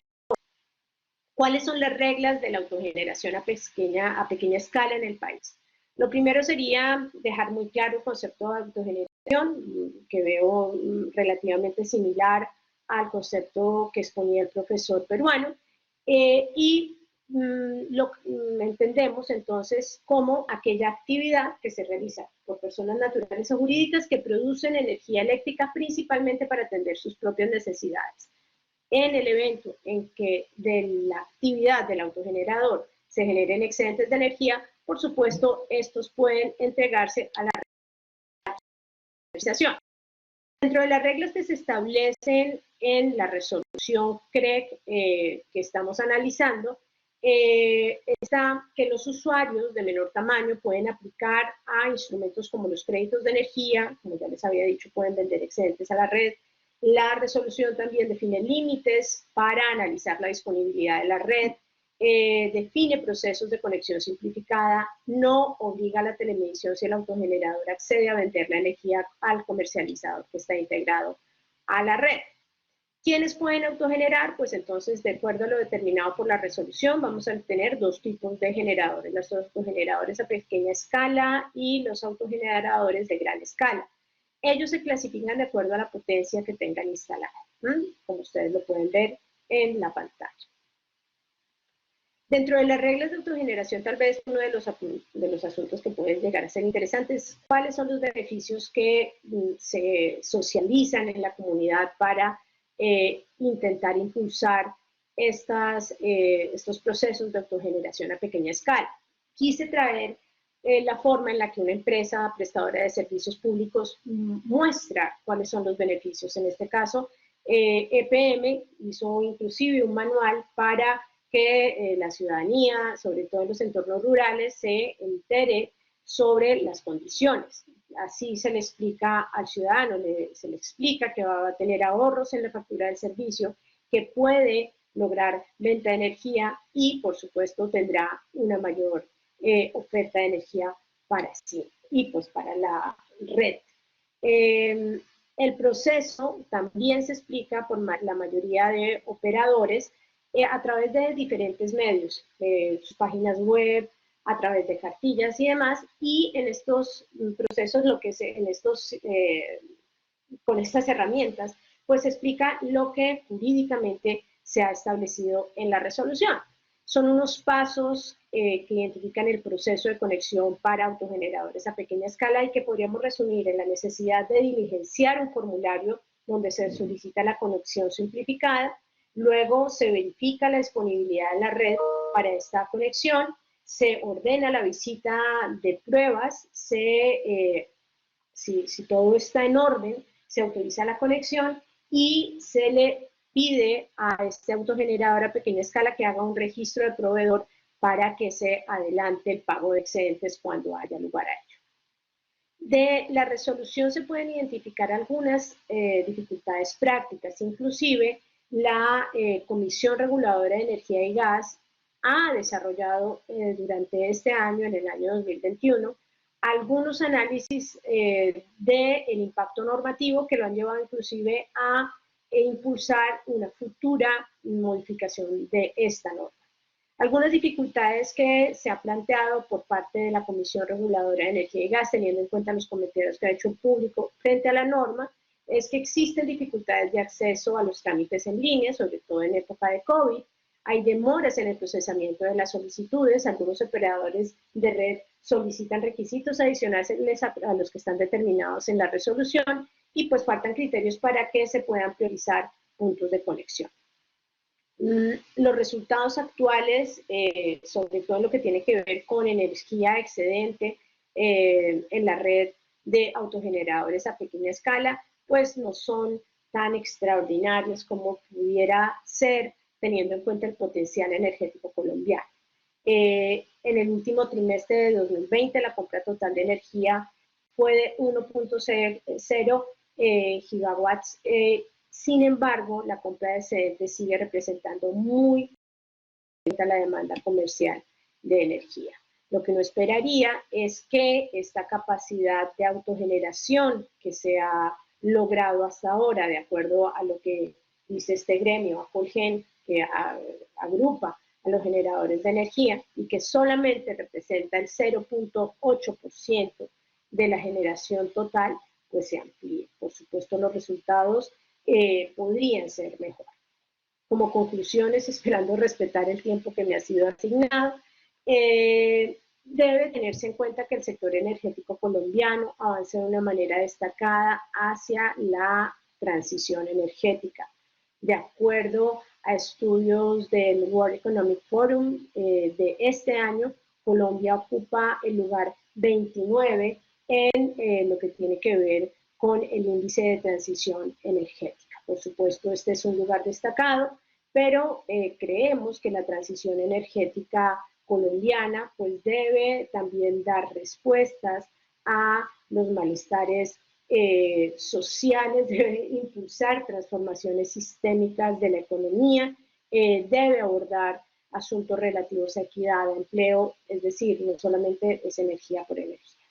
[SPEAKER 3] ¿Cuáles son las reglas de la autogeneración a pequeña escala en el país? Lo primero sería dejar muy claro el concepto de autogeneración, que veo relativamente similar al concepto que exponía el profesor peruano, y lo entendemos entonces como aquella actividad que se realiza por personas naturales o jurídicas que producen energía eléctrica principalmente para atender sus propias necesidades. En el evento en que de la actividad del autogenerador se generen excedentes de energía, por supuesto, estos pueden entregarse a la organización. Dentro de las reglas que se establecen en la resolución CREC que estamos analizando, está que los usuarios de menor tamaño pueden aplicar a instrumentos como los créditos de energía, como ya les había dicho, pueden vender excedentes a la red. La resolución también define límites para analizar la disponibilidad de la red, define procesos de conexión simplificada, no obliga a la telemedición si el autogenerador accede a vender la energía al comercializador que está integrado a la red. ¿Quiénes pueden autogenerar? Pues entonces, de acuerdo a lo determinado por la resolución, vamos a tener dos tipos de generadores, los autogeneradores a pequeña escala y los autogeneradores de gran escala. Ellos se clasifican de acuerdo a la potencia que tengan instalada, como ustedes lo pueden ver en la pantalla. Dentro de las reglas de autogeneración, tal vez uno de los asuntos que pueden llegar a ser interesantes, ¿cuáles son los beneficios que se socializan en la comunidad para intentar impulsar estos procesos de autogeneración a pequeña escala? Quise traer la forma en la que una empresa prestadora de servicios públicos muestra cuáles son los beneficios. En este caso, EPM hizo inclusive un manual para que la ciudadanía, sobre todo en los entornos rurales, se entere sobre las condiciones. Así se le explica al ciudadano, se le explica que va a tener ahorros en la factura del servicio, que puede lograr venta de energía y, por supuesto, tendrá una mayor oferta de energía para sí y pues para la red. El proceso también se explica por la mayoría de operadores a través de diferentes medios, sus páginas web, a través de cartillas y demás, y en estos procesos, con estas herramientas, pues se explica lo que jurídicamente se ha establecido en la resolución. Son unos pasos que identifican el proceso de conexión para autogeneradores a pequeña escala y que podríamos resumir en la necesidad de diligenciar un formulario donde se solicita la conexión simplificada. Luego se verifica la disponibilidad en la red para esta conexión, se ordena la visita de pruebas, si todo está en orden, se autoriza la conexión y se le pide a este autogenerador a pequeña escala que haga un registro de proveedor para que se adelante el pago de excedentes cuando haya lugar a ello. De la resolución se pueden identificar algunas dificultades prácticas, inclusive la Comisión Reguladora de Energía y Gas ha desarrollado durante este año, en el año 2021, algunos análisis del impacto normativo que lo han llevado inclusive a impulsar una futura modificación de esta norma. Algunas dificultades que se ha planteado por parte de la Comisión Reguladora de Energía y Gas, teniendo en cuenta los comentarios que ha hecho el público frente a la norma, es que existen dificultades de acceso a los trámites en línea, sobre todo en época de COVID. Hay demoras en el procesamiento de las solicitudes. Algunos operadores de red solicitan requisitos adicionales a los que están determinados en la resolución y pues faltan criterios para que se puedan priorizar puntos de conexión. Los resultados actuales, sobre todo en lo que tiene que ver con energía excedente en la red de autogeneradores a pequeña escala, pues no son tan extraordinarios como pudiera ser teniendo en cuenta el potencial energético colombiano. En el último trimestre de 2020 la compra total de energía fue de 1.0 gigawatts. Sin embargo, la compra de excedentes sigue representando muy la demanda comercial de energía. Lo que no esperaría es que esta capacidad de autogeneración que se ha logrado hasta ahora, de acuerdo a lo que dice este gremio, Acolgen, que agrupa a los generadores de energía y que solamente representa el 0.8% de la generación total, pues se amplíe. Por supuesto, los resultados podrían ser mejor. Como conclusiones, esperando respetar el tiempo que me ha sido asignado, debe tenerse en cuenta que el sector energético colombiano avanza de una manera destacada hacia la transición energética. De acuerdo a estudios del World Economic Forum de este año, Colombia ocupa el lugar 29 en lo que tiene que ver con el índice de transición energética. Por supuesto, este es un lugar destacado, pero creemos que la transición energética colombiana pues debe también dar respuestas a los malestares sociales, debe impulsar transformaciones sistémicas de la economía, debe abordar asuntos relativos a equidad de empleo, es decir, no solamente es energía por energía.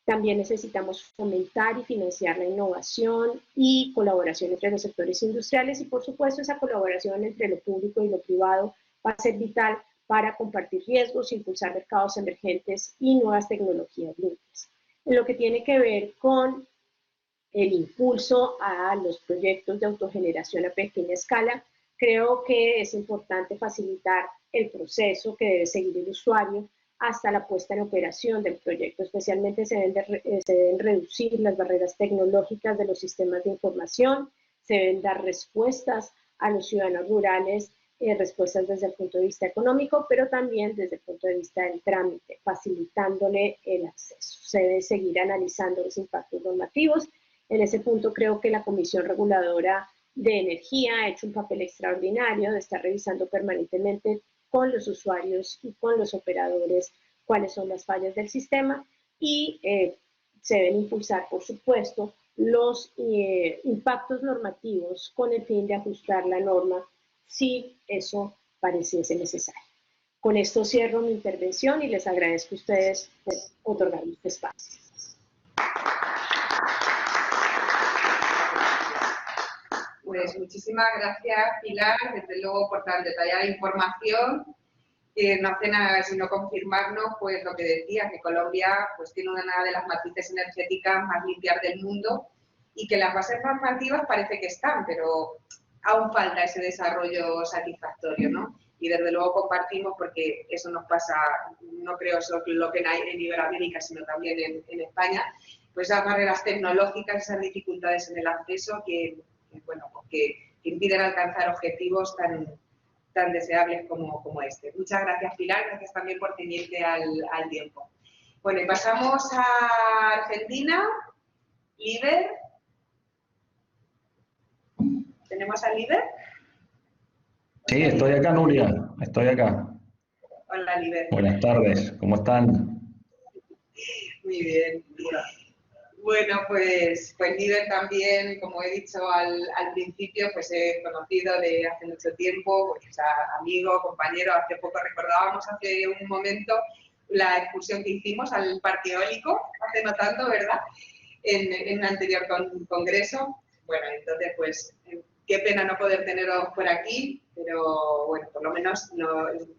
[SPEAKER 3] También necesitamos fomentar y financiar la innovación y colaboración entre los sectores industriales y, por supuesto, esa colaboración entre lo público y lo privado va a ser vital para compartir riesgos, impulsar mercados emergentes y nuevas tecnologías limpias. En lo que tiene que ver con el impulso a los proyectos de autogeneración a pequeña escala, creo que es importante facilitar el proceso que debe seguir el usuario hasta la puesta en operación del proyecto. Especialmente se deben reducir las barreras tecnológicas de los sistemas de información, se deben dar respuestas a los ciudadanos rurales, respuestas desde el punto de vista económico, pero también desde el punto de vista del trámite, facilitándole el acceso. Se debe seguir analizando los impactos normativos. En ese punto creo que la Comisión Reguladora de Energía ha hecho un papel extraordinario de estar revisando permanentemente con los usuarios y con los operadores cuáles son las fallas del sistema y se deben impulsar, por supuesto, los impactos normativos con el fin de ajustar la norma si eso pareciese necesario. Con esto cierro mi intervención y les agradezco a ustedes por otorgarme este espacio.
[SPEAKER 1] Pues muchísimas gracias, Pilar, desde luego por tan detallada información, que no hace nada sino confirmarnos pues lo que decía, que Colombia pues tiene una de las matrices energéticas más limpias del mundo y que las bases normativas parece que están, pero aún falta ese desarrollo satisfactorio, ¿no? Y desde luego compartimos, porque eso nos pasa, no creo eso lo que hay en Iberoamérica, sino también en España, pues esas barreras tecnológicas, esas dificultades en el acceso bueno, que impiden alcanzar objetivos tan deseables como este. Muchas gracias, Pilar, gracias también por ceñirte al tiempo. Bueno, y pasamos a Argentina. Líber. ¿Tenemos a Líber?
[SPEAKER 4] Sí, estoy acá, Nuria, estoy acá.
[SPEAKER 1] Hola, Líber.
[SPEAKER 4] Buenas tardes, ¿cómo están?
[SPEAKER 1] Muy bien. Bueno, pues Líber también, como he dicho al principio, pues he conocido de hace mucho tiempo, pues amigo, compañero. Hace poco recordábamos hace un momento la excursión que hicimos al parque eólico, hace no tanto, ¿verdad? En un anterior congreso. Bueno, entonces, pues, qué pena no poder teneros por aquí, pero bueno, por lo menos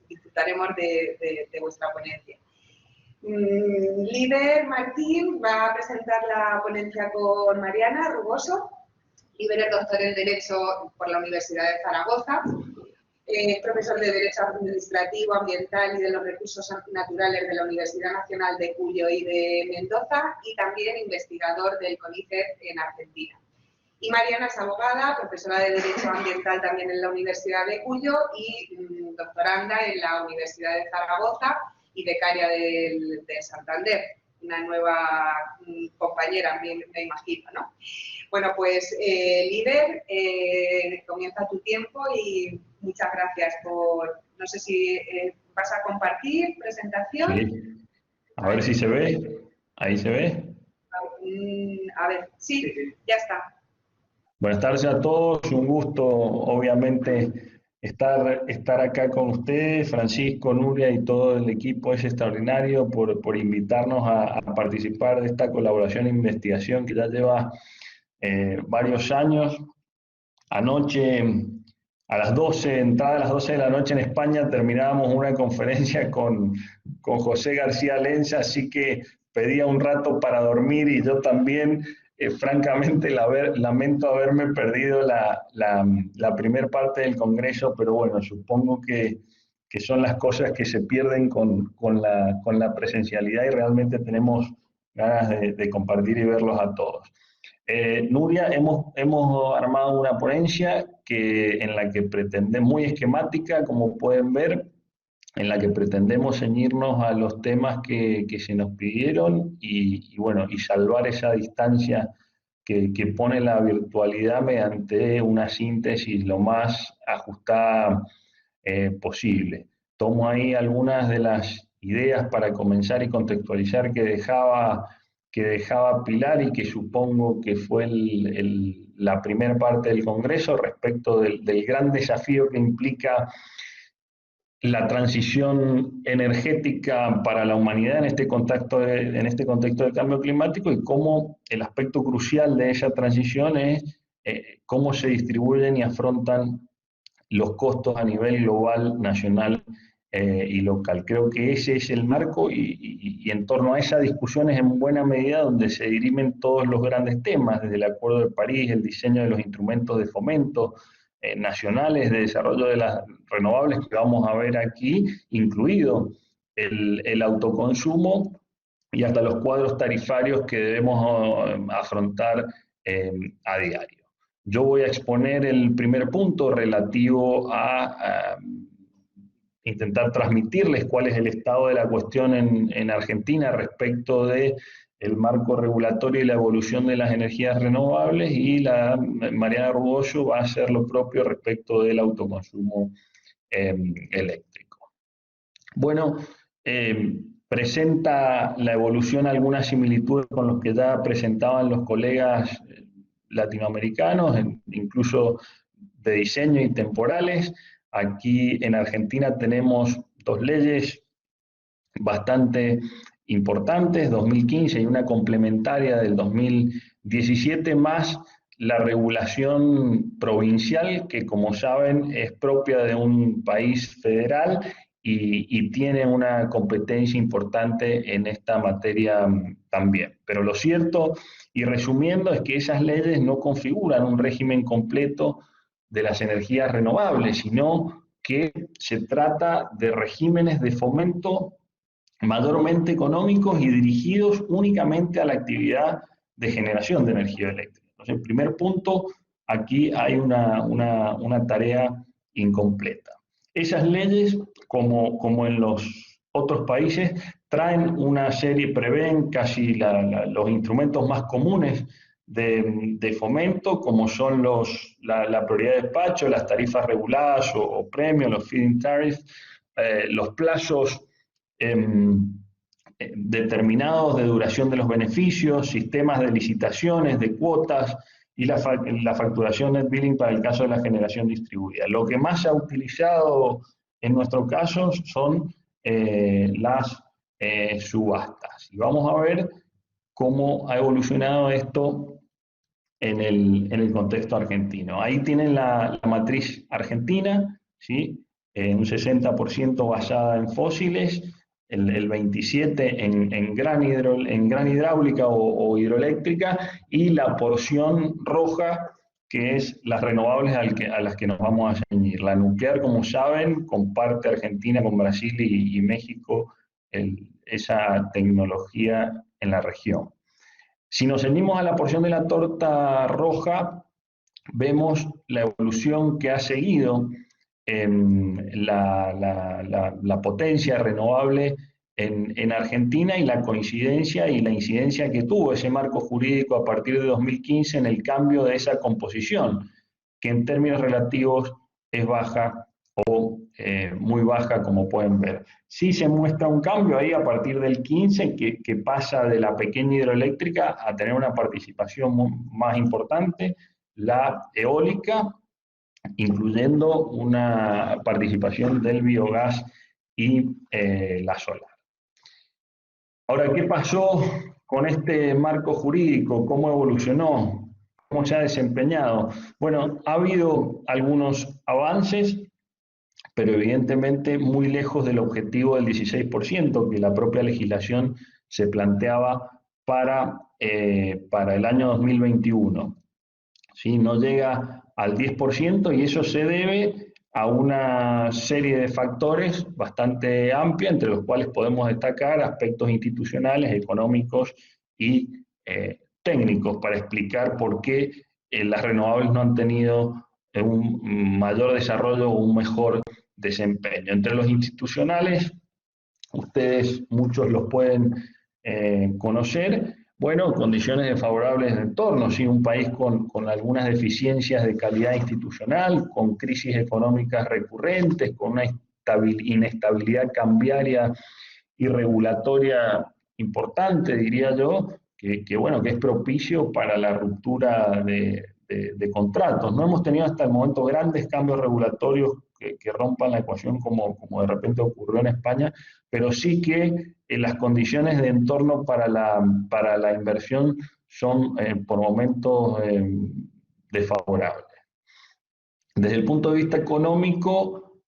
[SPEAKER 1] disfrutaremos de vuestra ponencia. Líber Martín va a presentar la ponencia con Mariana Rugoso. Líber es doctor en Derecho por la Universidad de Zaragoza, profesor de Derecho Administrativo, Ambiental y de los Recursos Naturales de la Universidad Nacional de Cuyo y de Mendoza, y también investigador del CONICET en Argentina. Y Mariana es abogada, profesora de Derecho Ambiental también en la Universidad de Cuyo y doctoranda en la Universidad de Zaragoza y becaria de Santander, una nueva compañera, me imagino, ¿no? Bueno, pues Líber, comienza tu tiempo y muchas gracias por, no sé si vas a compartir presentación.
[SPEAKER 4] Sí. A ver si se ve, ahí se ve.
[SPEAKER 1] A ver, sí, ya está.
[SPEAKER 4] Buenas tardes a todos, un gusto obviamente estar acá con ustedes, Francisco, Nuria y todo el equipo. Es extraordinario por invitarnos a participar de esta colaboración e investigación que ya lleva varios años. Anoche a las 12, entrada a las 12 de la noche en España, terminábamos una conferencia con José García Lenza, así que pedía un rato para dormir y yo también. Francamente, lamento haberme perdido la primera parte del Congreso, pero bueno, supongo que son las cosas que se pierden con la presencialidad y realmente tenemos ganas de compartir y verlos a todos. Nuria, hemos armado una ponencia en la que pretendemos, muy esquemática, como pueden ver, en la que pretendemos ceñirnos a los temas que se nos pidieron y bueno, y salvar esa distancia que pone la virtualidad mediante una síntesis lo más ajustada posible. Tomo ahí algunas de las ideas para comenzar y contextualizar que dejaba Pilar y que supongo que fue la primera parte del Congreso respecto del gran desafío que implica la transición energética para la humanidad en este contexto del cambio climático y cómo el aspecto crucial de esa transición es cómo se distribuyen y afrontan los costos a nivel global, nacional y local. Creo que ese es el marco y en torno a esa discusión es en buena medida donde se dirimen todos los grandes temas, desde el Acuerdo de París, el diseño de los instrumentos de fomento nacionales de desarrollo de las renovables que vamos a ver aquí, incluido el autoconsumo y hasta los cuadros tarifarios que debemos afrontar a diario. Yo voy a exponer el primer punto relativo a intentar transmitirles cuál es el estado de la cuestión en Argentina respecto de el marco regulatorio y la evolución de las energías renovables, y Mariana Rugoso va a hacer lo propio respecto del autoconsumo eléctrico. Bueno, presenta la evolución algunas similitudes con los que ya presentaban los colegas latinoamericanos, incluso de diseño y temporales. Aquí en Argentina tenemos dos leyes bastante importantes, 2015 y una complementaria del 2017, más la regulación provincial, que como saben es propia de un país federal y tiene una competencia importante en esta materia también. Pero lo cierto, y resumiendo, es que esas leyes no configuran un régimen completo de las energías renovables, sino que se trata de regímenes de fomento mayormente económicos y dirigidos únicamente a la actividad de generación de energía eléctrica. Entonces, en primer punto, aquí hay una tarea incompleta. Esas leyes, como en los otros países, traen una serie, prevén casi los instrumentos más comunes de fomento, como son la prioridad de despacho, las tarifas reguladas o premios, los feed-in tariffs, los plazos determinados de duración de los beneficios, sistemas de licitaciones, de cuotas y la facturación net billing para el caso de la generación distribuida. Lo que más se ha utilizado en nuestro caso son las subastas. Y vamos a ver cómo ha evolucionado esto en el contexto argentino. Ahí tienen la matriz argentina, ¿sí? Un 60% basada en fósiles, el 27% en gran hidráulica o hidroeléctrica, y la porción roja, que es las renovables a las que nos vamos a ceñir. La nuclear, como saben, comparte Argentina con Brasil y México esa tecnología en la región. Si nos ceñimos a la porción de la torta roja, vemos la evolución que ha seguido la potencia renovable en Argentina y la coincidencia y la incidencia que tuvo ese marco jurídico a partir de 2015 en el cambio de esa composición, que en términos relativos es baja o muy baja, como pueden ver. Sí se muestra un cambio ahí a partir del 15 que pasa de la pequeña hidroeléctrica a tener una participación más importante, la eólica, incluyendo una participación del biogás y la solar. Ahora, ¿qué pasó con este marco jurídico? ¿Cómo evolucionó? ¿Cómo se ha desempeñado? Bueno, ha habido algunos avances, pero evidentemente muy lejos del objetivo del 16% que la propia legislación se planteaba para el año 2021. ¿Sí? No llega al 10% y eso se debe a una serie de factores bastante amplia, entre los cuales podemos destacar aspectos institucionales, económicos y técnicos, para explicar por qué las renovables no han tenido un mayor desarrollo o un mejor desempeño. Entre los institucionales, ustedes muchos los pueden conocer. Bueno, condiciones desfavorables de entorno, ¿sí? Un país con algunas deficiencias de calidad institucional, con crisis económicas recurrentes, con una inestabilidad cambiaria y regulatoria importante, diría yo, que es propicio para la ruptura de contratos. No hemos tenido hasta el momento grandes cambios regulatorios que rompan la ecuación como de repente ocurrió en España, pero sí que las condiciones de entorno para la inversión son por momentos desfavorables. Desde el punto de vista económico,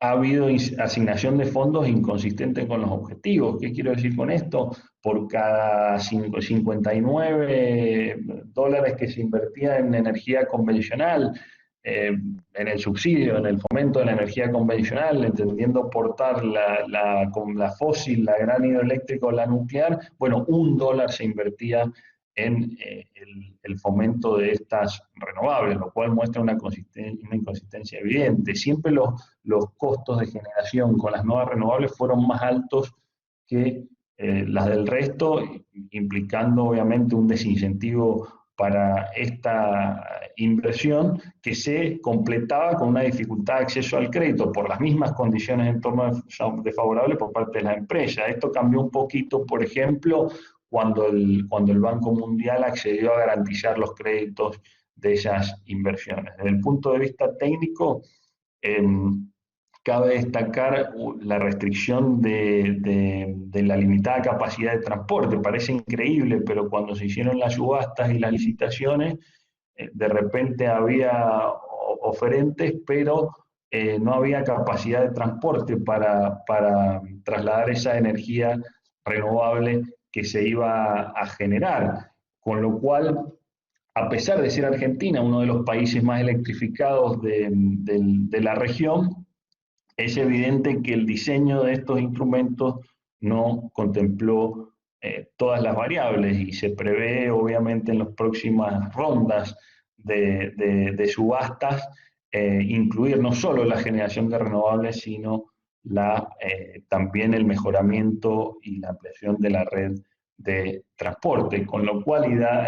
[SPEAKER 4] ha habido asignación de fondos inconsistente con los objetivos. ¿Qué quiero decir con esto? Por cada $59 que se invertía en energía convencional, en el subsidio, en el fomento de la energía convencional, entendiendo portar la fósil, la gran hidroeléctrica o la nuclear, bueno, $1 se invertía en el fomento de estas renovables, lo cual muestra una inconsistencia evidente. Siempre los costos de generación con las nuevas renovables fueron más altos que las del resto, implicando obviamente un desincentivo para esta inversión que se completaba con una dificultad de acceso al crédito por las mismas condiciones de entorno desfavorables por parte de la empresa. Esto cambió un poquito, por ejemplo, cuando el Banco Mundial accedió a garantizar los créditos de esas inversiones. Desde el punto de vista técnico, cabe destacar la restricción de la limitada capacidad de transporte. Parece increíble, pero cuando se hicieron las subastas y las licitaciones, de repente había oferentes, pero no había capacidad de transporte para trasladar esa energía renovable que se iba a generar. Con lo cual, a pesar de ser Argentina uno de los países más electrificados de la región, es evidente que el diseño de estos instrumentos no contempló todas las variables y se prevé obviamente en las próximas rondas de subastas incluir no solo la generación de renovables, sino también el mejoramiento y la ampliación de la red de transporte, con lo cual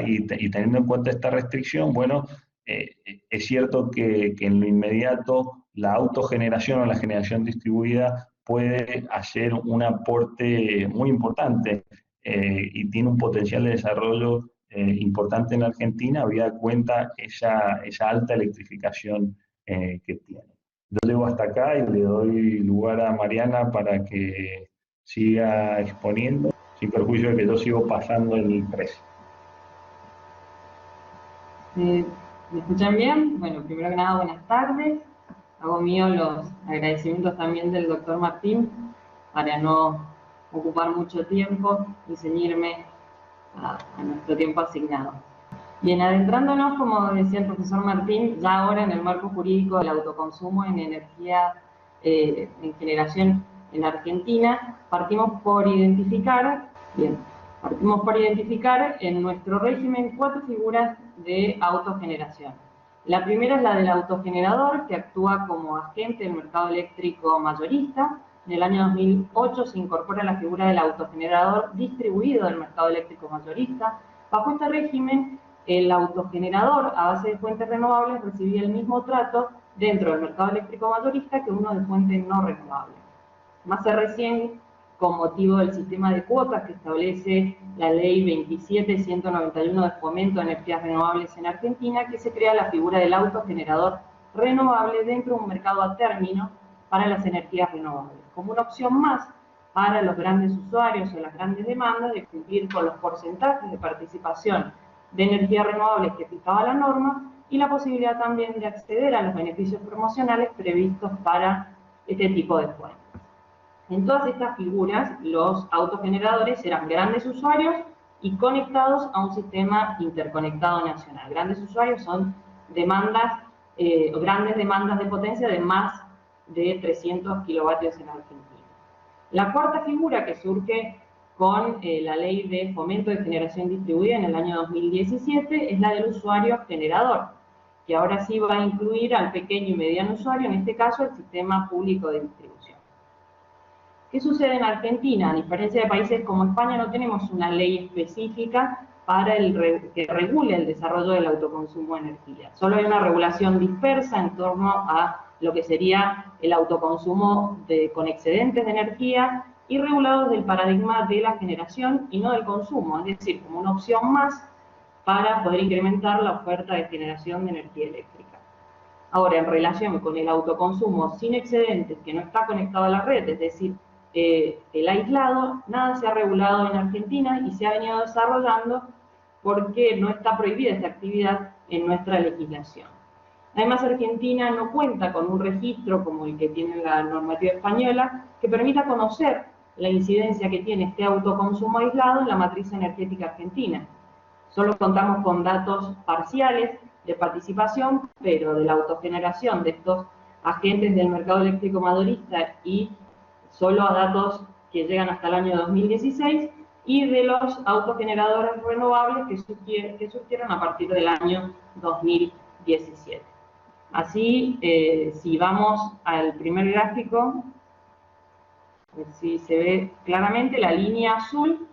[SPEAKER 4] y teniendo en cuenta esta restricción, bueno, es cierto que en lo inmediato la autogeneración o la generación distribuida puede hacer un aporte muy importante y tiene un potencial de desarrollo importante en Argentina, habida cuenta esa alta electrificación que tiene. Yo llego hasta acá y le doy lugar a Mariana para que siga exponiendo, sin perjuicio de que yo sigo pasando el precio.
[SPEAKER 5] ¿Me escuchan bien? Bueno, primero que nada, buenas tardes. Hago mío los agradecimientos también del doctor Martín para no ocupar mucho tiempo y ceñirme a nuestro tiempo asignado. Bien, adentrándonos, como decía el profesor Martín, ya ahora en el marco jurídico del autoconsumo en energía en generación en Argentina, partimos por identificar en nuestro régimen 4 figuras de autogeneración. La primera es la del autogenerador, que actúa como agente del mercado eléctrico mayorista. En el año 2008 se incorpora la figura del autogenerador distribuido del mercado eléctrico mayorista. Bajo este régimen, el autogenerador a base de fuentes renovables recibía el mismo trato dentro del mercado eléctrico mayorista que uno de fuentes no renovables. Más recién, con motivo del sistema de cuotas que establece la Ley 27.191 de Fomento de Energías Renovables en Argentina, que se crea la figura del autogenerador renovable dentro de un mercado a término para las energías renovables, como una opción más para los grandes usuarios o las grandes demandas de cumplir con los porcentajes de participación de energías renovables que fijaba la norma y la posibilidad también de acceder a los beneficios promocionales previstos para este tipo de fuentes. En todas estas figuras, los autogeneradores eran grandes usuarios y conectados a un sistema interconectado nacional. Grandes usuarios son grandes demandas de potencia de más de 300 kilovatios en Argentina. La cuarta figura que surge con la Ley de Fomento de Generación Distribuida en el año 2017 es la del usuario generador, que ahora sí va a incluir al pequeño y mediano usuario, en este caso el sistema público de distribución. ¿Qué sucede en Argentina? A diferencia de países como España, no tenemos una ley específica para que regule el desarrollo del autoconsumo de energía. Solo hay una regulación dispersa en torno a lo que sería el autoconsumo con excedentes de energía y regulados del paradigma de la generación y no del consumo, es decir, como una opción más para poder incrementar la oferta de generación de energía eléctrica. Ahora, en relación con el autoconsumo sin excedentes que no está conectado a la red, es decir, el aislado, nada se ha regulado en Argentina y se ha venido desarrollando porque no está prohibida esta actividad en nuestra legislación. Además, Argentina no cuenta con un registro como el que tiene la normativa española que permita conocer la incidencia que tiene este autoconsumo aislado en la matriz energética argentina. Solo contamos con datos parciales de participación, pero de la autogeneración de estos agentes del mercado eléctrico mayorista y solo a datos que llegan hasta el año 2016, y de los autogeneradores renovables que surgieron a partir del año 2017. Así, si vamos al primer gráfico, a ver si se ve claramente, la línea azul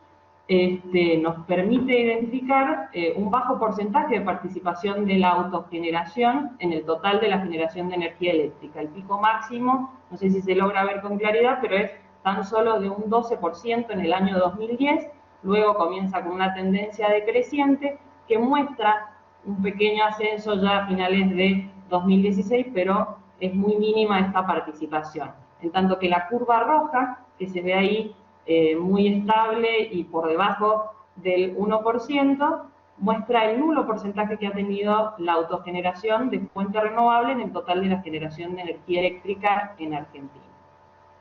[SPEAKER 5] nos permite identificar un bajo porcentaje de participación de la autogeneración en el total de la generación de energía eléctrica. El pico máximo, no sé si se logra ver con claridad, pero es tan solo de un 12% en el año 2010, luego comienza con una tendencia decreciente que muestra un pequeño ascenso ya a finales de 2016, pero es muy mínima esta participación. En tanto que la curva roja, que se ve ahí muy estable y por debajo del 1%, muestra el nulo porcentaje que ha tenido la autogeneración de fuente renovable en el total de la generación de energía eléctrica en Argentina.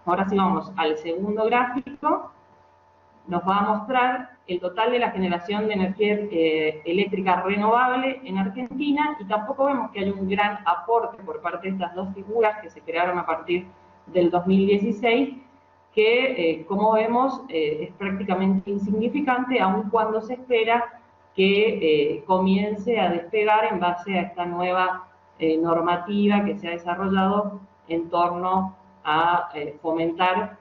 [SPEAKER 5] Ahora sí vamos al segundo gráfico. Nos va a mostrar el total de la generación de energía eléctrica renovable en Argentina y tampoco vemos que haya un gran aporte por parte de estas dos figuras que se crearon a partir del 2016, que, como vemos, es prácticamente insignificante, aun cuando se espera que comience a despegar en base a esta nueva normativa que se ha desarrollado en torno a fomentar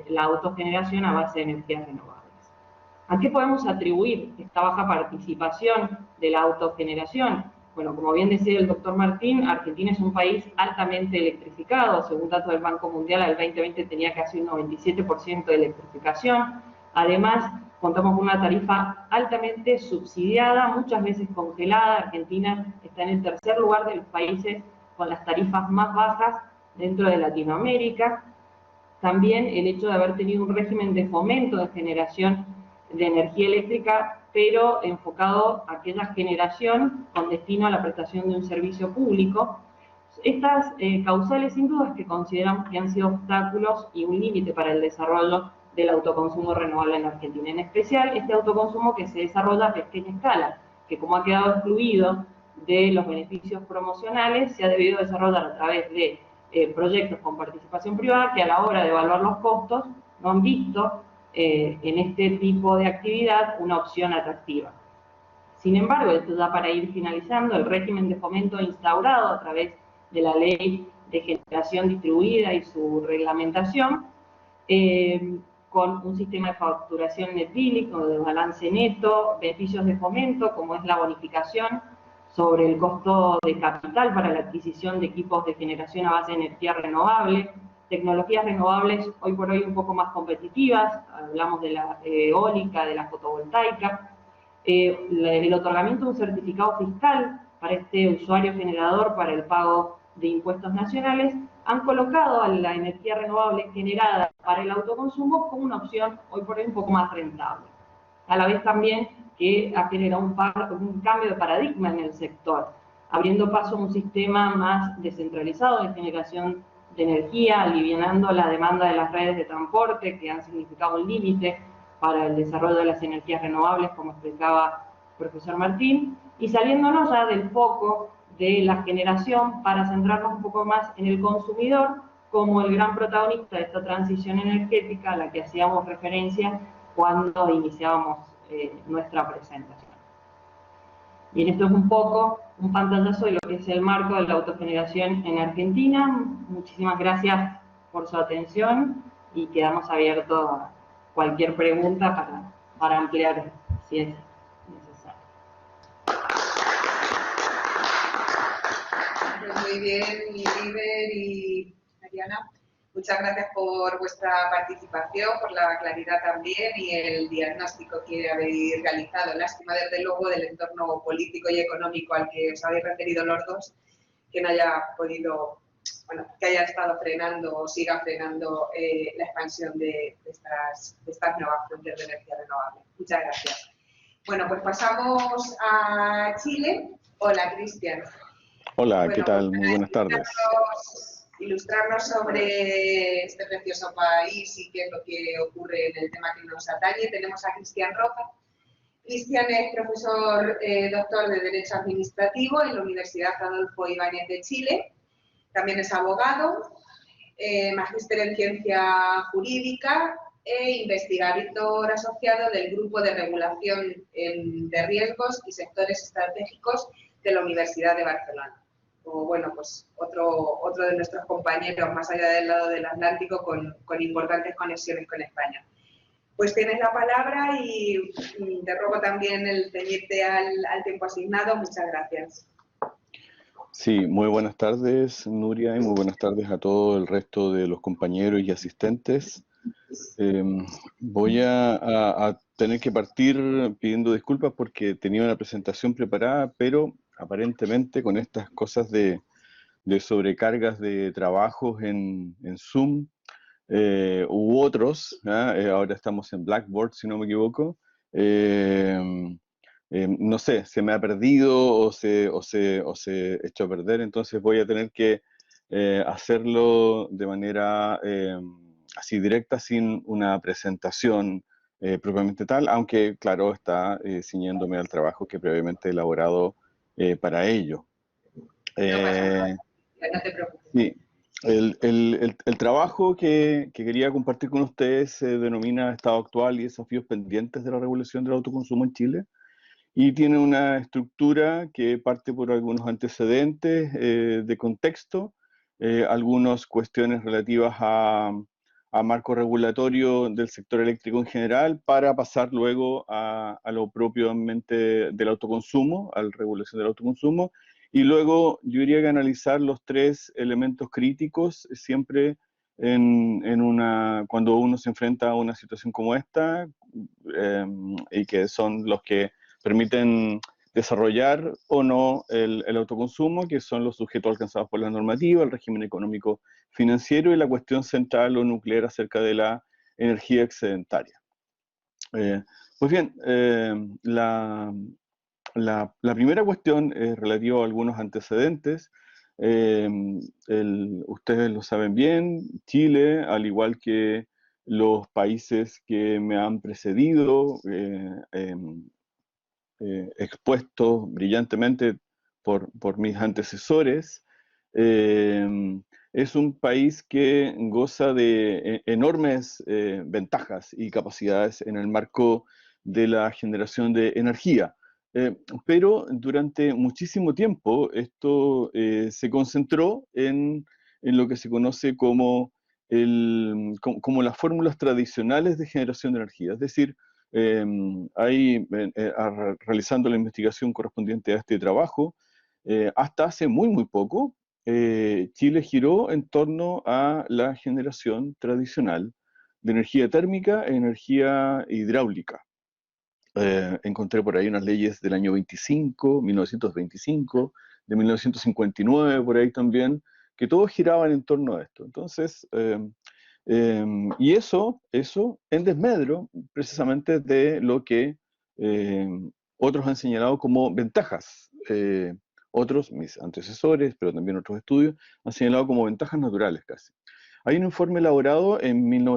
[SPEAKER 5] la autogeneración a base de energías renovables. ¿A qué podemos atribuir esta baja participación de la autogeneración? Bueno, como bien decía el doctor Martín, Argentina es un país altamente electrificado. Según datos del Banco Mundial, al 2020 tenía casi un 97% de electrificación. Además, contamos con una tarifa altamente subsidiada, muchas veces congelada. Argentina está en el tercer lugar de los países con las tarifas más bajas dentro de Latinoamérica. También el hecho de haber tenido un régimen de fomento de generación de energía eléctrica, pero enfocado a aquella generación con destino a la prestación de un servicio público. Estas causales, sin duda, que consideramos que han sido obstáculos y un límite para el desarrollo del autoconsumo renovable en Argentina. En especial, este autoconsumo que se desarrolla a pequeña escala, que como ha quedado excluido de los beneficios promocionales, se ha debido desarrollar a través de proyectos con participación privada que a la hora de evaluar los costos no han visto en este tipo de actividad una opción atractiva. Sin embargo, esto ya para ir finalizando, el régimen de fomento instaurado a través de la Ley de Generación Distribuida y su reglamentación, con un sistema de facturación netílico, de balance neto, beneficios de fomento, como es la bonificación sobre el costo de capital para la adquisición de equipos de generación a base de energía renovable, tecnologías renovables hoy por hoy un poco más competitivas, hablamos de la eólica, de la fotovoltaica, el otorgamiento de un certificado fiscal para este usuario generador para el pago de impuestos nacionales, han colocado a la energía renovable generada para el autoconsumo como una opción hoy por hoy un poco más rentable. A la vez también que ha generado un cambio de paradigma en el sector, abriendo paso a un sistema más descentralizado de generación de energía, alivianando la demanda de las redes de transporte que han significado un límite para el desarrollo de las energías renovables, como explicaba el profesor Martín, y saliéndonos ya del foco de la generación para centrarnos un poco más en el consumidor como el gran protagonista de esta transición energética a la que hacíamos referencia cuando iniciábamos nuestra presentación. Bien, esto es un poco un pantallazo de lo que es el marco de la autogeneración en Argentina. Muchísimas gracias por su atención y quedamos abiertos a cualquier pregunta para ampliar si es necesario.
[SPEAKER 1] Pues muy bien, Liber y Mariana. Muchas gracias por vuestra participación, por la claridad también y el diagnóstico que habéis realizado. Lástima, desde luego, del entorno político y económico al que os habéis referido los dos, que no haya podido, bueno, que haya estado frenando o siga frenando la expansión de estas nuevas fuentes de energía renovable. Muchas gracias. Bueno, pues pasamos a Chile. Hola, Cristian.
[SPEAKER 6] Hola,
[SPEAKER 1] bueno,
[SPEAKER 6] ¿qué tal? Muy buenas tardes.
[SPEAKER 1] Ilustrarnos sobre este precioso país y qué es lo que ocurre en el tema que nos atañe. Tenemos a Cristian Roca. Cristian es profesor doctor de Derecho Administrativo en la Universidad Adolfo Ibáñez de Chile. También es abogado, magíster en Ciencia Jurídica e investigador asociado del Grupo de Regulación de Riesgos y Sectores Estratégicos de la Universidad de Barcelona. O bueno, pues otro de nuestros compañeros más allá del lado del Atlántico con importantes conexiones con España. Pues tienes la palabra y te ruego también el ceñirte al tiempo asignado. Muchas gracias.
[SPEAKER 6] Sí, muy buenas tardes, Nuria, y muy buenas tardes a todo el resto de los compañeros y asistentes. Voy a tener que partir pidiendo disculpas porque tenía una presentación preparada, pero aparentemente con estas cosas de sobrecargas de trabajos en Zoom u otros, ahora estamos en Blackboard si no me equivoco, no sé, se me ha perdido o se echó a perder, entonces voy a tener que hacerlo de manera así directa, sin una presentación propiamente tal, aunque claro está ciñéndome al trabajo que previamente he elaborado para ello.
[SPEAKER 1] No pasa nada, no te preocupes.
[SPEAKER 6] Sí. El trabajo que quería compartir con ustedes se denomina Estado actual y desafíos pendientes de la regulación del autoconsumo en Chile, y tiene una estructura que parte por algunos antecedentes de contexto, algunas cuestiones relativas a marco regulatorio del sector eléctrico en general, para pasar luego a lo propiamente del autoconsumo, a la regulación del autoconsumo, y luego yo diría que analizar los tres elementos críticos siempre cuando uno se enfrenta a una situación como esta, y que son los que permiten desarrollar o no el autoconsumo, que son los sujetos alcanzados por la normativa, el régimen económico financiero y la cuestión central o nuclear acerca de la energía excedentaria. Pues bien, la primera cuestión es relativa a algunos antecedentes. Ustedes lo saben bien, Chile, al igual que los países que me han precedido, expuestos brillantemente por mis antecesores, es un país que goza de enormes ventajas y capacidades en el marco de la generación de energía. Pero durante muchísimo tiempo esto se concentró en lo que se conoce como las fórmulas tradicionales de generación de energía, es decir, realizando la investigación correspondiente a este trabajo, hasta hace muy poco, Chile giró en torno a la generación tradicional de energía térmica e energía hidráulica. Encontré por ahí unas leyes del año 1925, de 1959, por ahí también, que todos giraban en torno a esto. Entonces, y eso en desmedro precisamente de lo que otros han señalado como ventajas. Otros, mis antecesores, pero también otros estudios, han señalado como ventajas naturales casi. Hay un informe elaborado en el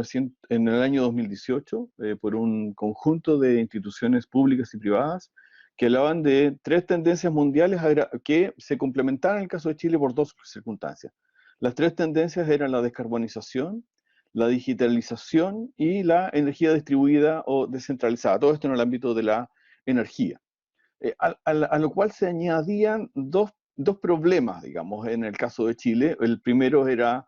[SPEAKER 6] año 2018 por un conjunto de instituciones públicas y privadas que hablaban de tres tendencias mundiales que se complementaban en el caso de Chile por dos circunstancias. Las tres tendencias eran la descarbonización, la digitalización y la energía distribuida o descentralizada. Todo esto en el ámbito de la energía. A lo cual se añadían dos problemas, digamos, en el caso de Chile. El primero era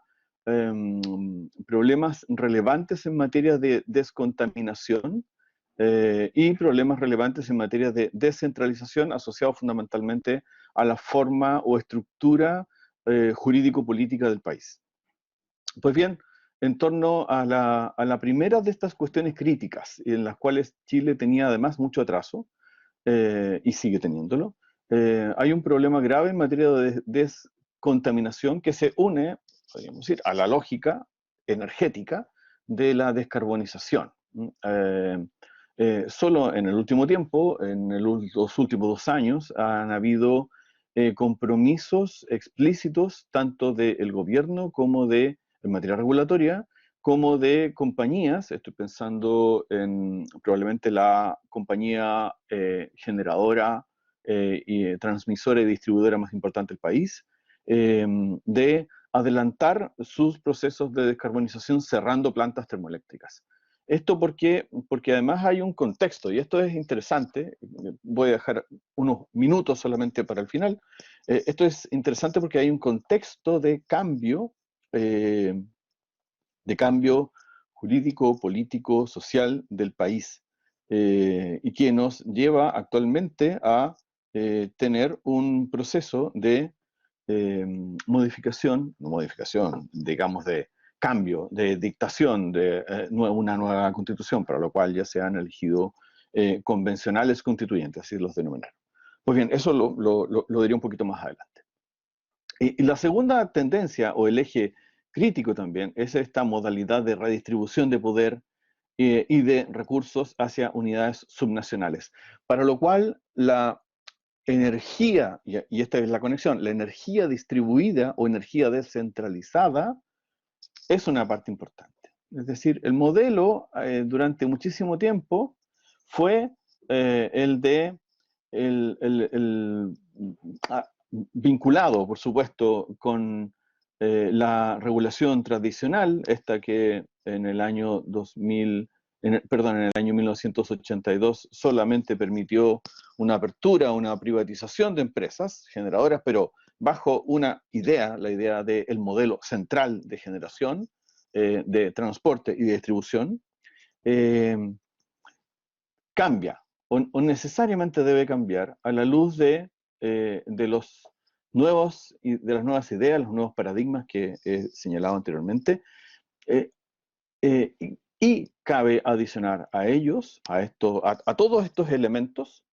[SPEAKER 6] problemas relevantes en materia de descontaminación y problemas relevantes en materia de descentralización, asociados fundamentalmente a la forma o estructura jurídico-política del país. Pues bien, en torno a la primera de estas cuestiones críticas, en las cuales Chile tenía además mucho atraso, y sigue teniéndolo, hay un problema grave en materia de descontaminación que se une, podríamos decir, a la lógica energética de la descarbonización. Solo en el último tiempo, los últimos 2 años, han habido compromisos explícitos tanto del gobierno como en materia regulatoria, como de compañías. Estoy pensando en probablemente la compañía generadora y transmisora y distribuidora más importante del país, de adelantar sus procesos de descarbonización cerrando plantas termoeléctricas. Esto porque además hay un contexto, y esto es interesante, voy a dejar unos minutos solamente para el final. Esto es interesante porque hay un contexto de cambio jurídico, político, social del país, y que nos lleva actualmente a tener un proceso de digamos, de cambio, de dictación de una nueva constitución, para lo cual ya se han elegido convencionales constituyentes, así los denominaron. Pues bien, eso lo diría un poquito más adelante. Y la segunda tendencia, o el eje crítico también, es esta modalidad de redistribución de poder y de recursos hacia unidades subnacionales, para lo cual la energía, y esta es la conexión, la energía distribuida o energía descentralizada es una parte importante. Es decir, el modelo durante muchísimo tiempo fue vinculado, por supuesto, con la regulación tradicional, esta que en el año 1982 solamente permitió una apertura, una privatización de empresas generadoras, pero bajo una idea, la idea del modelo central de generación, de transporte y de distribución, cambia, o necesariamente debe cambiar a la luz de las nuevas ideas, los nuevos paradigmas que he señalado anteriormente, y cabe adicionar a ellos, a todos estos elementos,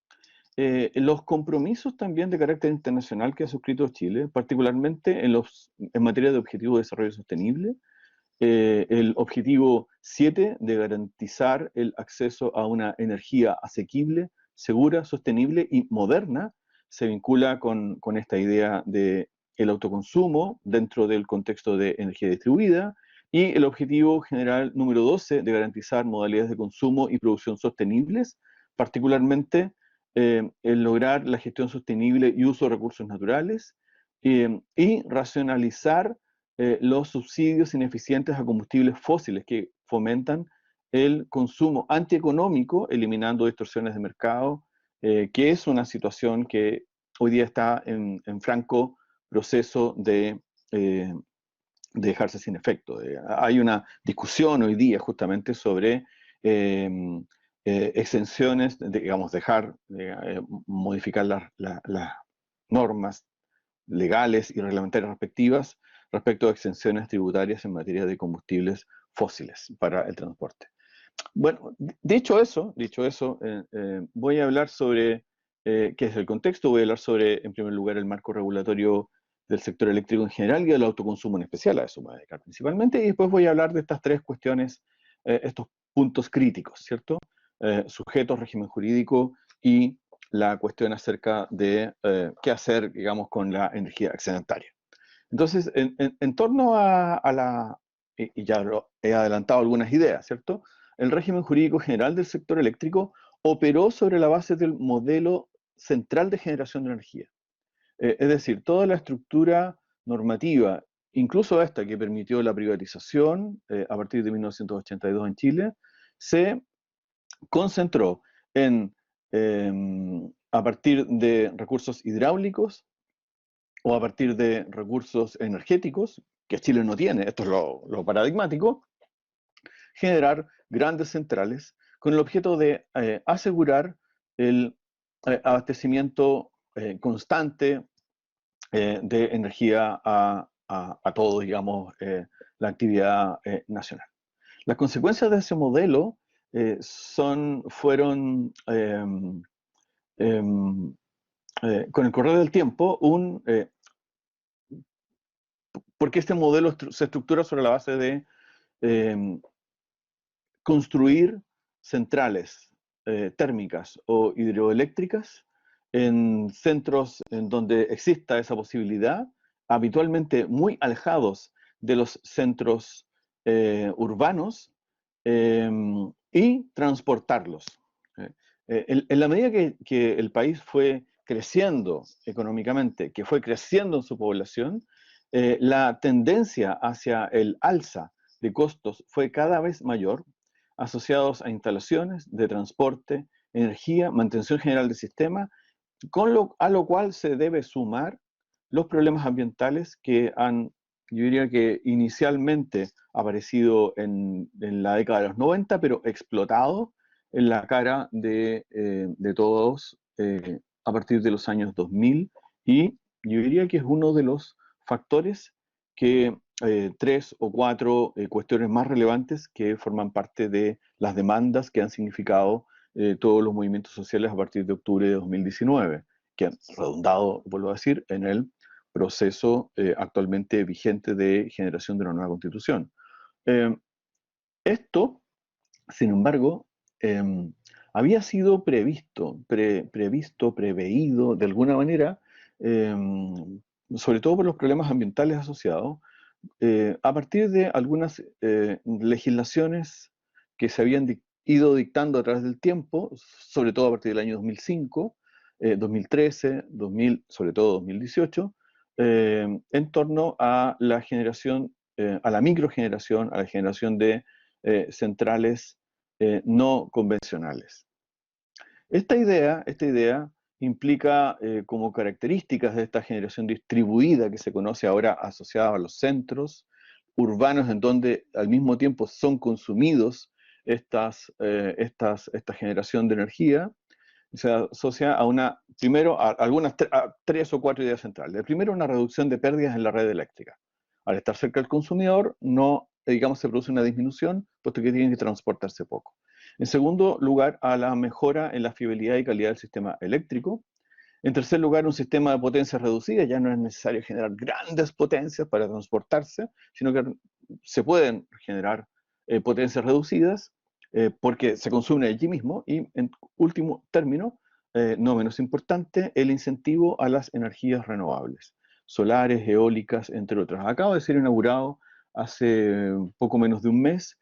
[SPEAKER 6] los compromisos también de carácter internacional que ha suscrito Chile, particularmente en materia de Objetivo de Desarrollo Sostenible, el objetivo 7 de garantizar el acceso a una energía asequible, segura, sostenible y moderna, se vincula con esta idea de el autoconsumo dentro del contexto de energía distribuida, y el objetivo general número 12 de garantizar modalidades de consumo y producción sostenibles, particularmente el lograr la gestión sostenible y uso de recursos naturales, y racionalizar los subsidios ineficientes a combustibles fósiles que fomentan el consumo antieconómico, eliminando distorsiones de mercado, que es una situación que hoy día está en franco proceso de dejarse sin efecto. Hay una discusión hoy día justamente sobre exenciones, digamos, modificar las normas legales y reglamentarias respectivas respecto a exenciones tributarias en materia de combustibles fósiles para el transporte. Bueno, dicho eso, voy a hablar sobre qué es el contexto, voy a hablar sobre, en primer lugar, el marco regulatorio del sector eléctrico en general y del autoconsumo en especial, a eso me voy a dedicar principalmente, y después voy a hablar de estas tres cuestiones, estos puntos críticos, ¿cierto? Sujetos, régimen jurídico y la cuestión acerca de qué hacer, digamos, con la energía excedentaria. Entonces, en torno y ya he adelantado algunas ideas, ¿cierto? El régimen jurídico general del sector eléctrico operó sobre la base del modelo central de generación de energía. Es decir, toda la estructura normativa, incluso esta que permitió la privatización a partir de 1982 en Chile, se concentró a partir de recursos hidráulicos o a partir de recursos energéticos, que Chile no tiene, esto es lo paradigmático, generar grandes centrales con el objeto de asegurar el abastecimiento constante de energía a todo, digamos, la actividad nacional. Las consecuencias de ese modelo fueron con el correr del tiempo porque este modelo se estructura sobre la base de construir centrales térmicas o hidroeléctricas en centros en donde exista esa posibilidad, habitualmente muy alejados de los centros urbanos, y transportarlos. En la medida que el país fue creciendo económicamente, que fue creciendo en su población, la tendencia hacia el alza de costos fue cada vez mayor, asociados a instalaciones de transporte, energía, mantención general del sistema, a lo cual se debe sumar los problemas ambientales que yo diría que inicialmente aparecido en la década de los 90, pero explotado en la cara de todos a partir de los años 2000, y yo diría que es uno de los factores que tres o cuatro cuestiones más relevantes que forman parte de las demandas que han significado todos los movimientos sociales a partir de octubre de 2019, que han redundado, vuelvo a decir, en el proceso actualmente vigente de generación de una nueva constitución. Esto, sin embargo, había sido previsto, preveído de alguna manera, sobre todo por los problemas ambientales asociados, a partir de algunas legislaciones que se habían ido dictando a través del tiempo, sobre todo a partir del año 2005, 2013, sobre todo 2018, en torno a la generación, a la microgeneración, a la generación de centrales no convencionales. Esta idea implica como características de esta generación distribuida que se conoce ahora asociada a los centros urbanos en donde al mismo tiempo son consumidos esta generación de energía, se asocia a primero a algunas 3 o 4 ideas centrales. Primero, una reducción de pérdidas en la red eléctrica. Al estar cerca del consumidor, no, digamos, se produce una disminución, puesto que tienen que transportarse poco. En segundo lugar, a la mejora en la fiabilidad y calidad del sistema eléctrico. En tercer lugar, un sistema de potencia reducida. Ya no es necesario generar grandes potencias para transportarse, sino que se pueden generar potencias reducidas porque se consumen allí mismo. Y en último término, no menos importante, el incentivo a las energías renovables, solares, eólicas, entre otras. Acaba de ser inaugurado hace poco menos de un mes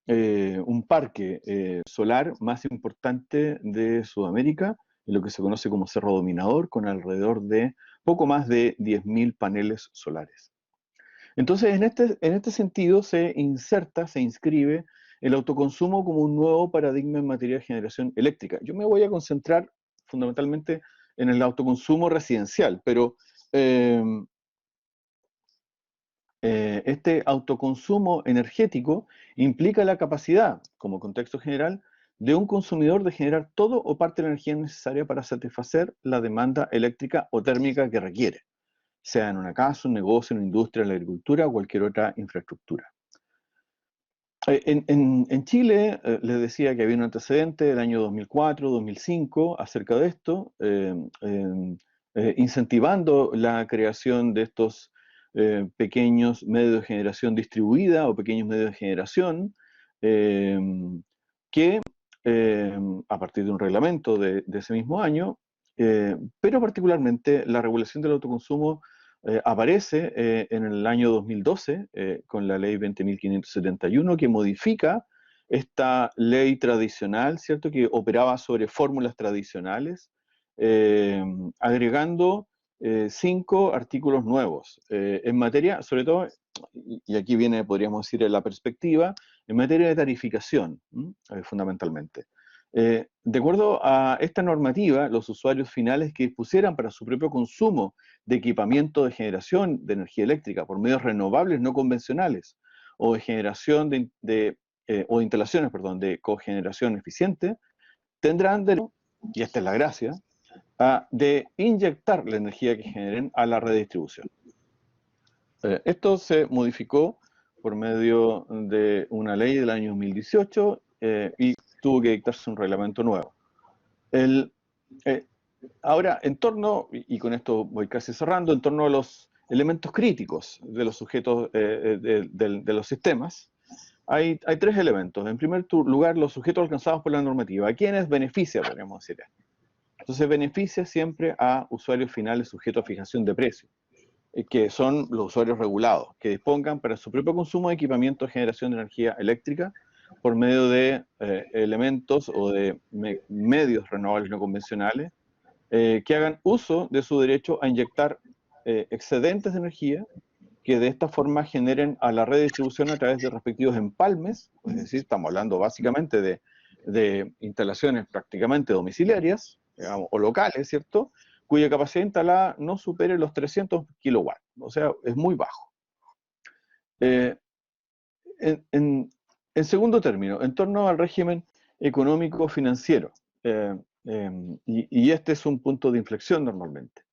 [SPEAKER 6] un parque solar más importante de Sudamérica, en lo que se conoce como Cerro Dominador, con alrededor de poco más de 10.000 paneles solares. Entonces, en este sentido se inscribe el autoconsumo como un nuevo paradigma en materia de generación eléctrica. Yo me voy a concentrar fundamentalmente en el autoconsumo residencial, pero este autoconsumo energético implica la capacidad, como contexto general, de un consumidor de generar todo o parte de la energía necesaria para satisfacer la demanda eléctrica o térmica que requiere, sea en una casa, un negocio, una industria, la agricultura o cualquier otra infraestructura. En Chile, les decía que había un antecedente del año 2004-2005 acerca de esto, incentivando la creación de estos pequeños medios de generación distribuida o pequeños medios de generación que a partir de un reglamento de ese mismo año, pero particularmente la regulación del autoconsumo aparece en el año 2012 con la ley 20.571 que modifica esta ley tradicional, ¿cierto?, que operaba sobre fórmulas tradicionales, agregando 5 artículos nuevos en materia, sobre todo, y aquí viene, podríamos decir, la perspectiva, en materia de tarificación, fundamentalmente. De acuerdo a esta normativa, los usuarios finales que dispusieran para su propio consumo de equipamiento de generación de energía eléctrica por medios renovables no convencionales o de generación o de instalaciones, perdón, de cogeneración eficiente, tendrán derecho, y esta es la gracia, de inyectar la energía que generen a la redistribución. Esto se modificó por medio de una ley del año 2018 y tuvo que dictarse un reglamento nuevo. Ahora, en torno, y con esto voy casi cerrando, en torno a los elementos críticos de los sujetos de los sistemas, hay 3 elementos. En primer lugar, los sujetos alcanzados por la normativa. ¿A quiénes beneficia, podríamos decir? Entonces, beneficia siempre a usuarios finales sujetos a fijación de precio, que son los usuarios regulados, que dispongan para su propio consumo de equipamiento de generación de energía eléctrica por medio de elementos o de medios renovables no convencionales, que hagan uso de su derecho a inyectar excedentes de energía que de esta forma generen a la redistribución a través de respectivos empalmes, es decir, estamos hablando básicamente de instalaciones prácticamente domiciliarias, digamos, o locales, ¿cierto?, cuya capacidad instalada no supere los 300 kilowatts, o sea, es muy bajo. En segundo término, en torno al régimen económico-financiero, y este es un punto de inflexión normalmente.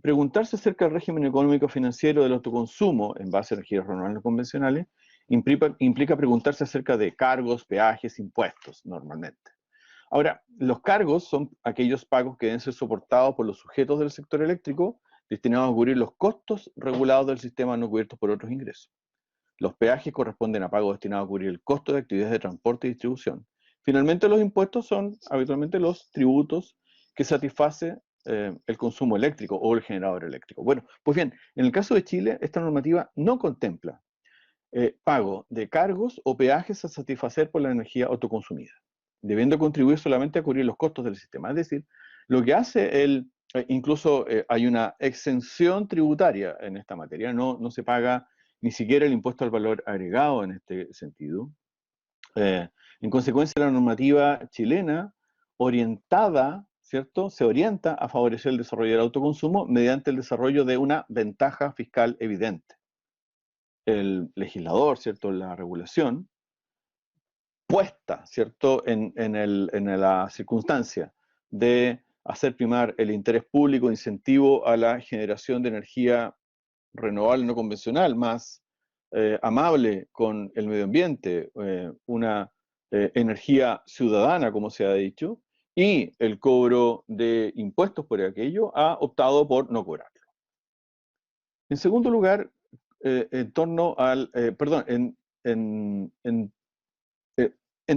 [SPEAKER 6] Preguntarse acerca del régimen económico-financiero del autoconsumo en base a energías renovables no convencionales implica preguntarse acerca de cargos, peajes, impuestos, normalmente. Ahora, los cargos son aquellos pagos que deben ser soportados por los sujetos del sector eléctrico destinados a cubrir los costos regulados del sistema no cubiertos por otros ingresos. Los peajes corresponden a pagos destinados a cubrir el costo de actividades de transporte y distribución. Finalmente, los impuestos son habitualmente los tributos que satisface el consumo eléctrico o el generador eléctrico. Bueno, pues bien, en el caso de Chile, esta normativa no contempla pago de cargos o peajes a satisfacer por la energía autoconsumida, debiendo contribuir solamente a cubrir los costos del sistema. Es decir, lo que hace incluso hay una exención tributaria en esta materia, no se paga ni siquiera el impuesto al valor agregado en este sentido. En consecuencia, la normativa chilena orientada, ¿cierto?, se orienta a favorecer el desarrollo del autoconsumo mediante el desarrollo de una ventaja fiscal evidente. El legislador, ¿cierto?, la regulación, puesta, ¿cierto?, en la circunstancia de hacer primar el interés público, incentivo a la generación de energía renovable no convencional, más amable con el medio ambiente, una energía ciudadana, como se ha dicho, y el cobro de impuestos por aquello, ha optado por no cobrarlo. En segundo lugar, en torno al, perdón, en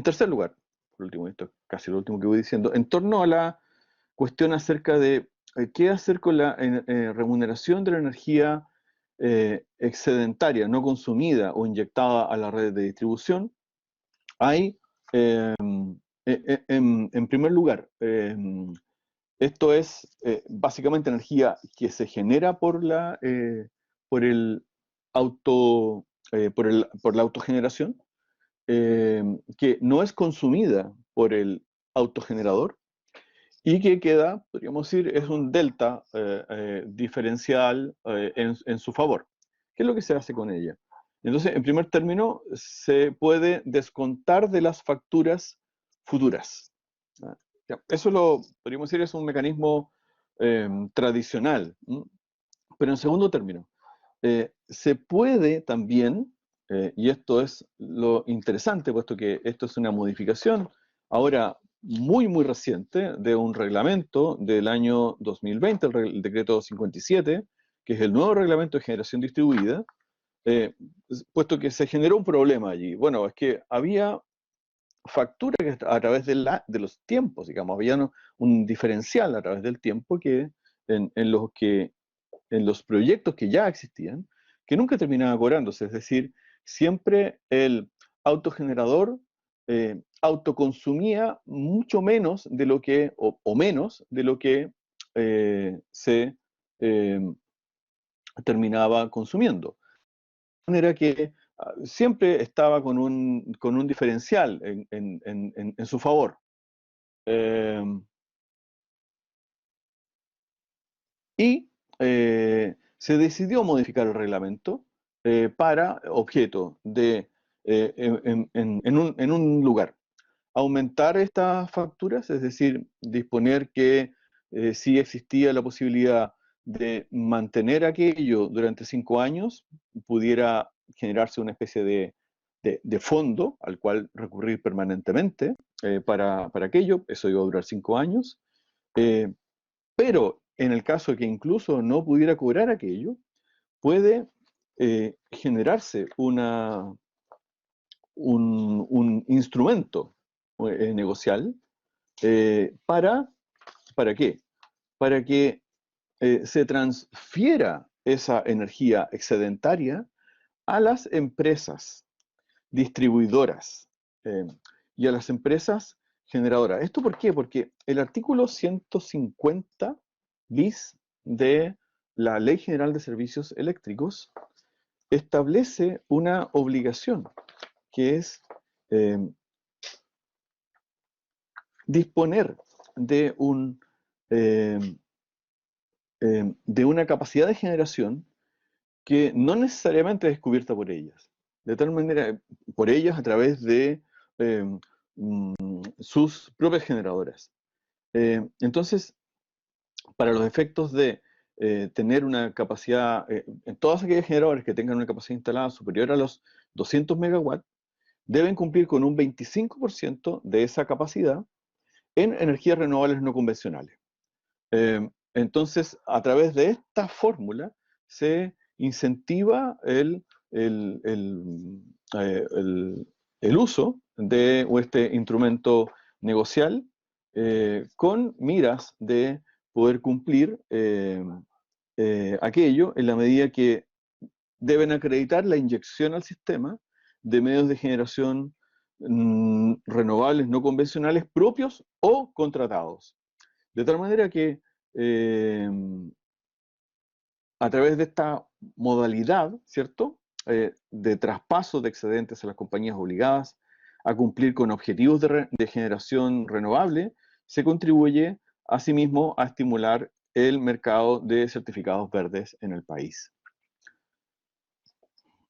[SPEAKER 6] tercer lugar, por último, esto es casi lo último que voy diciendo, en torno a la cuestión acerca de qué hacer con la remuneración de la energía excedentaria, no consumida o inyectada a la red de distribución, hay, en primer lugar, esto es básicamente energía que se genera por la autogeneración, que no es consumida por el autogenerador y que queda, podríamos decir, es un delta diferencial en su favor. ¿Qué es lo que se hace con ella? Entonces, en primer término, se puede descontar de las facturas futuras. Eso podríamos decir, es un mecanismo tradicional. Pero en segundo término, se puede también, y esto es lo interesante, puesto que esto es una modificación ahora muy reciente de un reglamento del año 2020, el decreto 57, que es el nuevo reglamento de generación distribuida, puesto que se generó un problema allí. Bueno, es que había factura que a través de los tiempos, digamos, había un diferencial a través del tiempo que en los proyectos que ya existían, que nunca terminaba cobrándose, es decir, siempre el autogenerador autoconsumía mucho menos de lo que, o menos de lo que se terminaba consumiendo. De manera que siempre estaba con un diferencial en su favor. Se decidió modificar el reglamento para objeto de, en un lugar, aumentar estas facturas, es decir, disponer que si existía la posibilidad de mantener aquello durante 5 años, pudiera generarse una especie de fondo al cual recurrir permanentemente para aquello, eso iba a durar 5 años, pero en el caso de que incluso no pudiera cobrar aquello, puede generarse un instrumento negocial ¿para qué? Para que se transfiera esa energía excedentaria a las empresas distribuidoras y a las empresas generadoras. ¿Esto por qué? Porque el artículo 150 bis de la Ley General de Servicios Eléctricos establece una obligación, que es disponer de una capacidad de generación que no necesariamente es cubierta por ellas. De tal manera, por ellas a través de sus propias generadoras. Entonces, para los efectos de tener una capacidad, en todas aquellas generadoras que tengan una capacidad instalada superior a los 200 megawatts, deben cumplir con un 25% de esa capacidad en energías renovables no convencionales. Entonces, a través de esta fórmula se incentiva el uso de este instrumento negocial con miras de poder cumplir aquello en la medida que deben acreditar la inyección al sistema de medios de generación renovables no convencionales propios o contratados. De tal manera que a través de esta modalidad, ¿cierto?, de traspaso de excedentes a las compañías obligadas a cumplir con objetivos de generación renovable, se contribuye asimismo a estimular el mercado de certificados verdes en el país.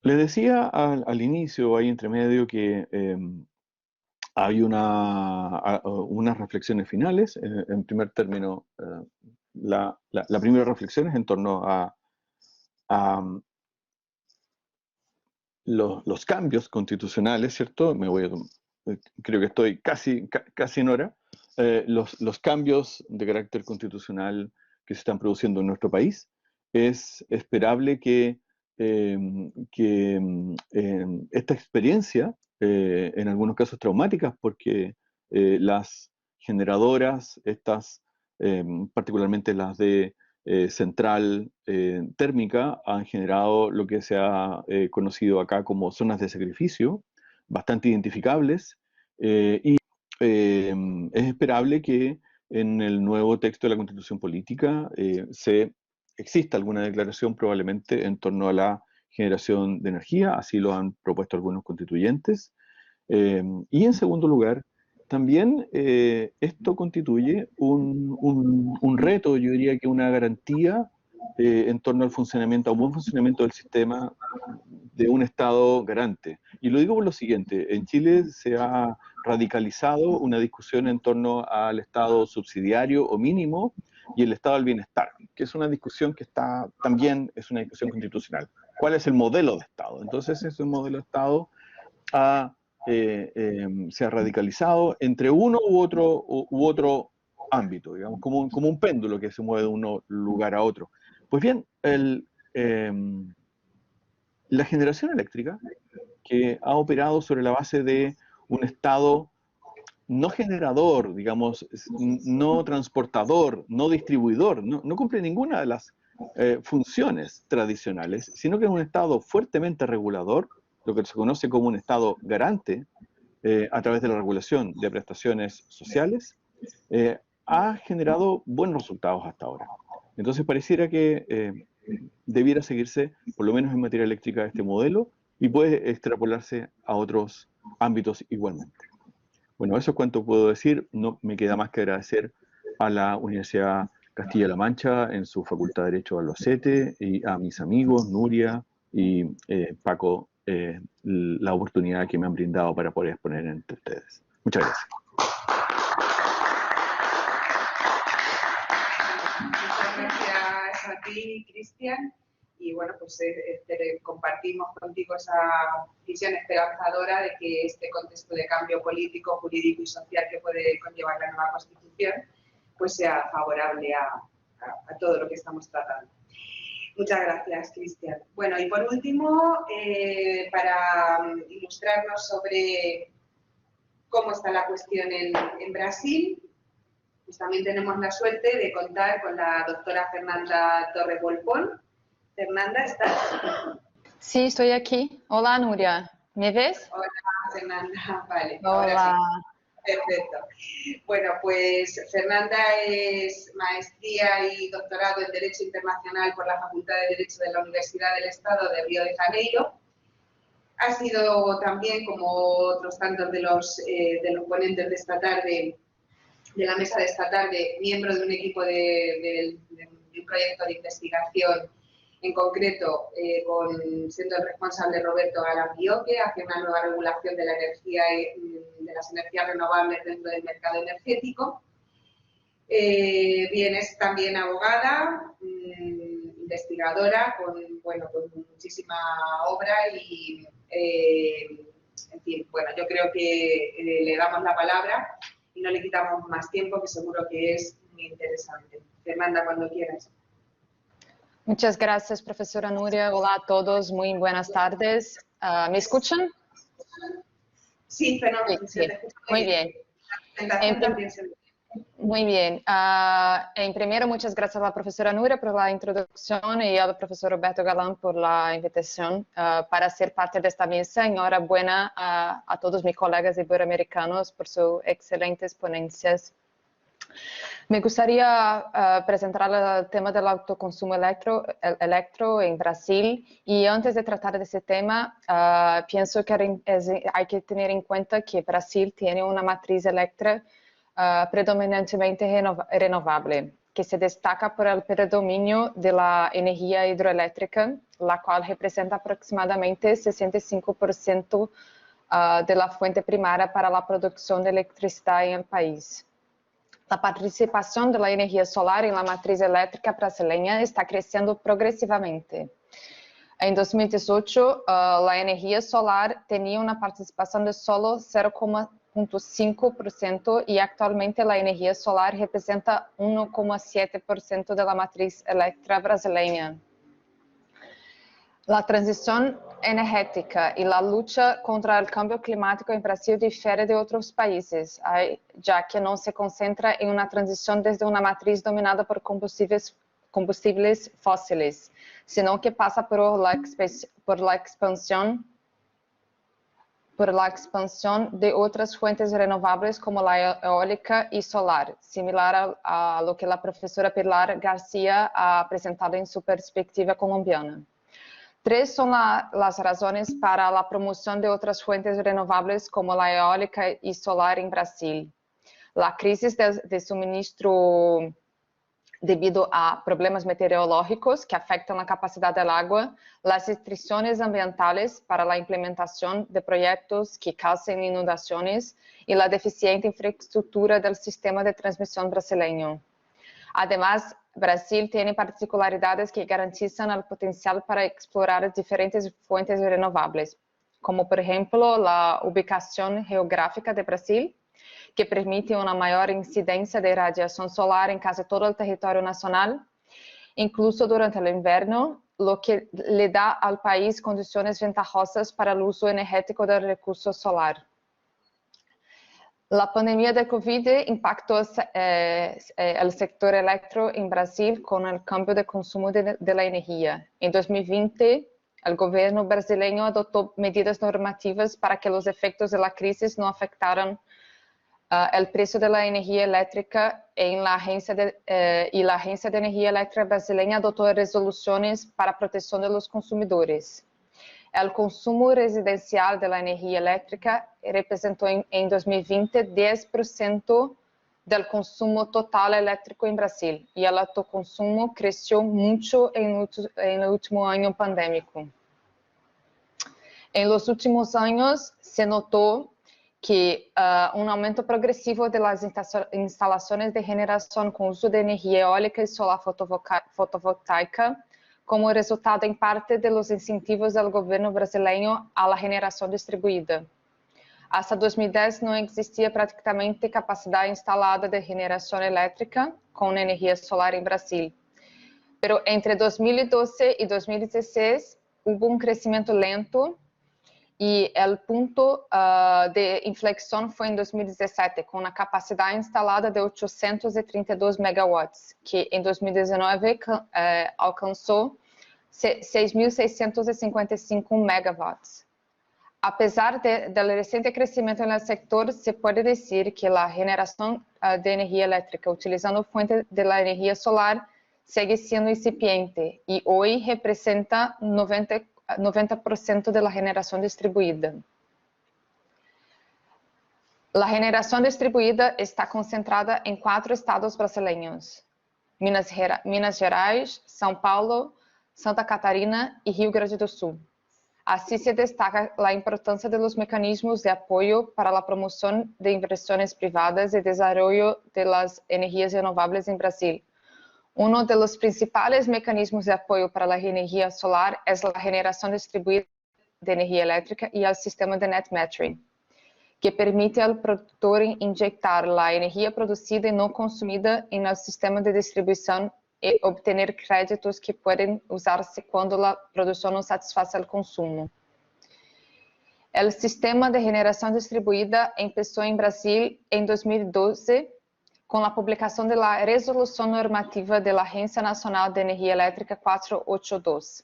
[SPEAKER 6] Les decía al inicio, ahí entre medio, que hay unas reflexiones finales. En primer término, la primera reflexión es en torno a los cambios constitucionales, ¿cierto? Creo que estoy casi en hora. Los cambios de carácter constitucional que se están produciendo en nuestro país. Es esperable que esta experiencia, en algunos casos traumáticas, porque las generadoras, particularmente las de central térmica, han generado lo que se ha conocido acá como zonas de sacrificio, bastante identificables, y es esperable que en el nuevo texto de la Constitución Política exista alguna declaración probablemente en torno a la generación de energía, así lo han propuesto algunos constituyentes. Y en segundo lugar, también esto constituye un reto, yo diría que una garantía en torno al funcionamiento, a un buen funcionamiento del sistema de un Estado garante. Y lo digo por lo siguiente: en Chile se ha radicalizado una discusión en torno al Estado subsidiario o mínimo y el Estado del bienestar, que es una discusión que también es una discusión constitucional. ¿Cuál es el modelo de Estado? Entonces, ese modelo de Estado se ha radicalizado entre uno u otro ámbito, digamos, como un péndulo que se mueve de un lugar a otro. Pues bien, la generación eléctrica, que ha operado sobre la base de un Estado no generador, digamos, no transportador, no distribuidor, no cumple ninguna de las funciones tradicionales, sino que es un Estado fuertemente regulador, lo que se conoce como un Estado garante, a través de la regulación de prestaciones sociales, ha generado buenos resultados hasta ahora. Entonces pareciera que debiera seguirse, por lo menos en materia eléctrica, este modelo, y puede extrapolarse a otros ámbitos igualmente. Bueno, eso es cuanto puedo decir. No me queda más que agradecer a la Universidad Castilla-La Mancha en su Facultad de Derecho Albacete, y a mis amigos Nuria y Paco la oportunidad que me han brindado para poder exponer entre ustedes. Muchas gracias.
[SPEAKER 1] Muchas gracias a ti, Cristian. Y bueno, pues compartimos contigo esa visión esperanzadora de que este contexto de cambio político, jurídico y social que puede conllevar la nueva Constitución, pues sea favorable a todo lo que estamos tratando. Muchas gracias, Cristian. Bueno, y por último, para ilustrarnos sobre cómo está la cuestión en Brasil, pues también tenemos la suerte de contar con la doctora Fernanda Torres Volpón. Fernanda, ¿estás?
[SPEAKER 7] Sí, estoy aquí. Hola, Nuria. ¿Me ves?
[SPEAKER 1] Hola, Fernanda. Vale.
[SPEAKER 7] Hola.
[SPEAKER 1] Sí. Perfecto. Bueno, pues Fernanda es maestría y doctorado en Derecho Internacional por la Facultad de Derecho de la Universidad del Estado de Río de Janeiro. Ha sido también, como otros tantos de los ponentes de esta tarde, de la mesa de esta tarde, miembro de un equipo de un proyecto de investigación, en concreto siendo el responsable Roberto Galán Bioque, hacia una nueva regulación de la energía, de las energías renovables dentro del mercado energético. Bien, es también abogada, investigadora, con muchísima obra y, en fin, bueno, yo creo que le damos la palabra y no le quitamos más tiempo, que seguro que es muy interesante. Fernanda, cuando quieras.
[SPEAKER 7] Muchas gracias, profesora Nuria. Hola a todos, muy buenas tardes. ¿Me escuchan?
[SPEAKER 1] Sí, fenómeno.
[SPEAKER 7] Sí. Muy bien. Muy bien. En primero, muchas gracias a la profesora Nuria por la introducción y al profesor Roberto Galán por la invitación para ser parte de esta mesa. Enhorabuena a todos mis colegas iberoamericanos por sus excelentes ponencias. Me gustaría presentar el tema del autoconsumo electro en Brasil, y antes de tratar de ese tema, pienso que hay que tener en cuenta que Brasil tiene una matriz eléctrica predominantemente renovable, que se destaca por el predominio de la energía hidroeléctrica, la cual representa aproximadamente 65% de la fuente primaria para la producción de electricidad en el país. La participación de la energía solar en la matriz eléctrica brasileña está creciendo progresivamente. En 2018, la energía solar tenía una participación de solo 0,5% y actualmente la energía solar representa 1,7% de la matriz eléctrica brasileña. La transición energética y la lucha contra el cambio climático en Brasil difiere de otros países, ya que no se concentra en una transición desde una matriz dominada por combustibles fósiles, sino que pasa por la expansión de otras fuentes renovables como la eólica y solar, similar a lo que la profesora Pilar García ha presentado en su perspectiva colombiana. 3 son las razones para la promoción de otras fuentes renovables como la eólica y solar en Brasil. La crisis de suministro debido a problemas meteorológicos que afectan la capacidad del agua, las restricciones ambientales para la implementación de proyectos que causen inundaciones y la deficiente infraestructura del sistema de transmisión brasileño. Además, Brasil tiene particularidades que garantizan el potencial para explorar diferentes fuentes renovables, como por ejemplo la ubicación geográfica de Brasil, que permite una mayor incidencia de radiación solar en casi todo el territorio nacional, incluso durante el invierno, lo que le da al país condiciones ventajosas para el uso energético del recurso solar. La pandemia de COVID impactó el sector eléctrico en Brasil con el cambio de consumo de la energía. En 2020, el gobierno brasileño adoptó medidas normativas para que los efectos de la crisis no afectaran el precio de la energía eléctrica y la Agencia de Energía Eléctrica Brasileña adoptó resoluciones para protección de los consumidores. El consumo residencial de la energía eléctrica representó en 2020 10% del consumo total eléctrico en Brasil y el autoconsumo creció mucho en el último año pandémico. En los últimos años se notó que un aumento progresivo de las instalaciones de generación con uso de energía eólica y solar fotovoltaica, como resultado en parte de los incentivos del gobierno brasileño a la generación distribuida. Hasta 2010 no existía prácticamente capacidad instalada de generación eléctrica con energía solar en Brasil. Pero entre 2012 y 2016 hubo un crecimiento lento y el punto de inflexión fue en 2017, con una capacidad instalada de 832 megawatts, que en 2019 alcanzó 6.655 megawatts. A pesar del reciente crecimiento en el sector, se puede decir que la generación de energía eléctrica utilizando fuentes de la energía solar sigue siendo incipiente y hoy representa 90% de la generación distribuida. La generación distribuida está concentrada en 4 estados brasileños: Minas Gerais, São Paulo, Santa Catarina y Rio Grande do Sul. Así se destaca la importancia de los mecanismos de apoyo para la promoción de inversiones privadas y desarrollo de las energías renovables en Brasil. Uno de los principales mecanismos de apoyo para la energía solar es la generación distribuida de energía eléctrica y el sistema de net metering, que permite al productor inyectar la energía producida y no consumida en el sistema de distribución y obtener créditos que pueden usarse cuando la producción no satisface el consumo. El sistema de generación distribuida empezó en Brasil en 2012 con la publicación de la Resolución Normativa de la Agencia Nacional de Energía Eléctrica 482.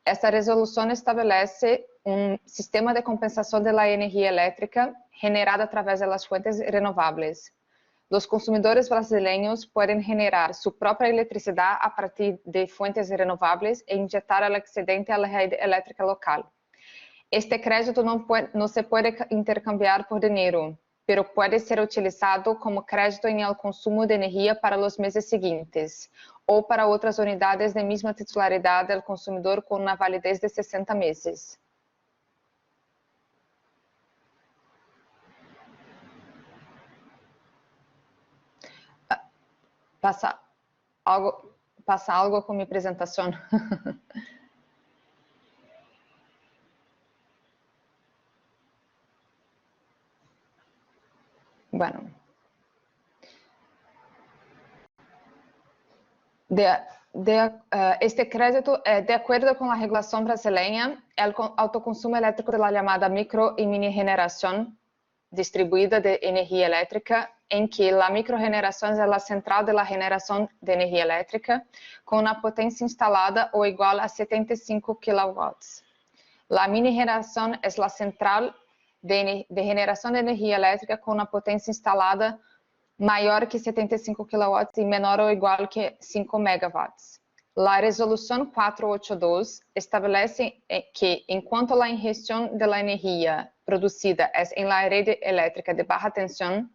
[SPEAKER 7] Esta resolución establece un sistema de compensación de la energía eléctrica generada a través de las fuentes renovables, Los consumidores brasileños pueden generar su propia electricidad a partir de fuentes renovables e inyectar el excedente a la red eléctrica local. Este crédito no se puede intercambiar por dinero, pero puede ser utilizado como crédito en el consumo de energía para los meses siguientes o para otras unidades de misma titularidad del consumidor con una validez de 60 meses. Pasa algo con mi presentación. Bueno. Este crédito, de acuerdo con la regulación brasileña, el autoconsumo eléctrico de la llamada micro y mini generación distribuida de energía eléctrica, en que la microgeneración es la central de la generación de energía eléctrica con una potencia instalada o igual a 75 kilowatts. La mini generación es la central de generación de energía eléctrica con una potencia instalada mayor que 75 kilowatts y menor o igual que 5 megawatts. La resolución 482 establece que en cuanto a la ingestión de la energía producida es en la red eléctrica de baja tensión,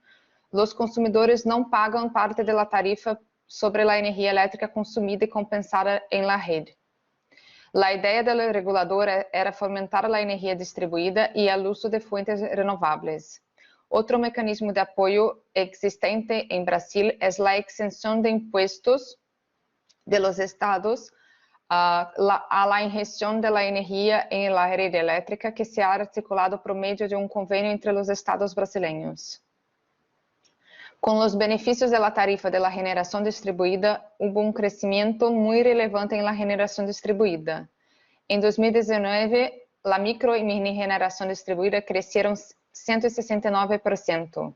[SPEAKER 7] los consumidores no pagan parte de la tarifa sobre la energía eléctrica consumida y compensada en la red. La idea del regulador era fomentar la energía distribuida y el uso de fuentes renovables. Otro mecanismo de apoyo existente en Brasil es la exención de impuestos de los estados a la ingestión de la energía en la red eléctrica que se ha articulado por medio de un convenio entre los estados brasileños. Con los beneficios de la tarifa de la generación distribuida, hubo un crecimiento muy relevante en la generación distribuida. En 2019, la micro y mini generación distribuida crecieron 169%.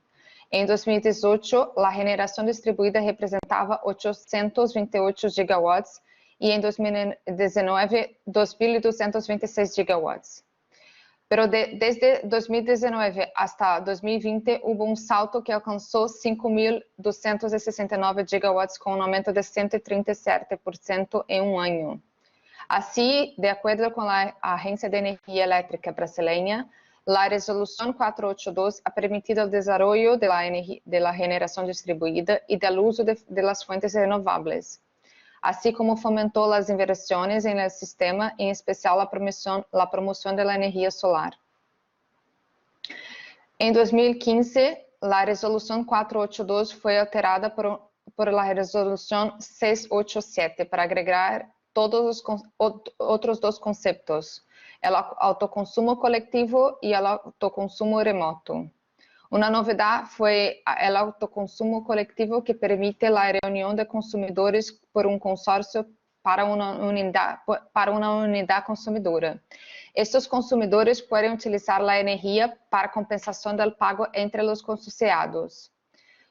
[SPEAKER 7] En 2018, la generación distribuida representaba 828 gigawatts y en 2019, 2.226 gigawatts. Pero desde 2019 hasta 2020 hubo un salto que alcanzó 5.269 gigawatts con un aumento de 137% en un año. Así, de acuerdo con la Agencia de Energía Eléctrica Brasileña, la resolución 482 ha permitido el desarrollo de la generación distribuida y del uso de las fuentes renovables, así como fomentó las inversiones en el sistema, en especial la promoción de la energía solar. En 2015, la resolución 482 fue alterada por la resolución 687 para agregar todos los otros dos conceptos, el autoconsumo colectivo y el autoconsumo remoto. Una novedad fue el autoconsumo colectivo que permite la reunión de consumidores por un consorcio para una unidad consumidora. Estos consumidores pueden utilizar la energía para compensación del pago entre los consorciados.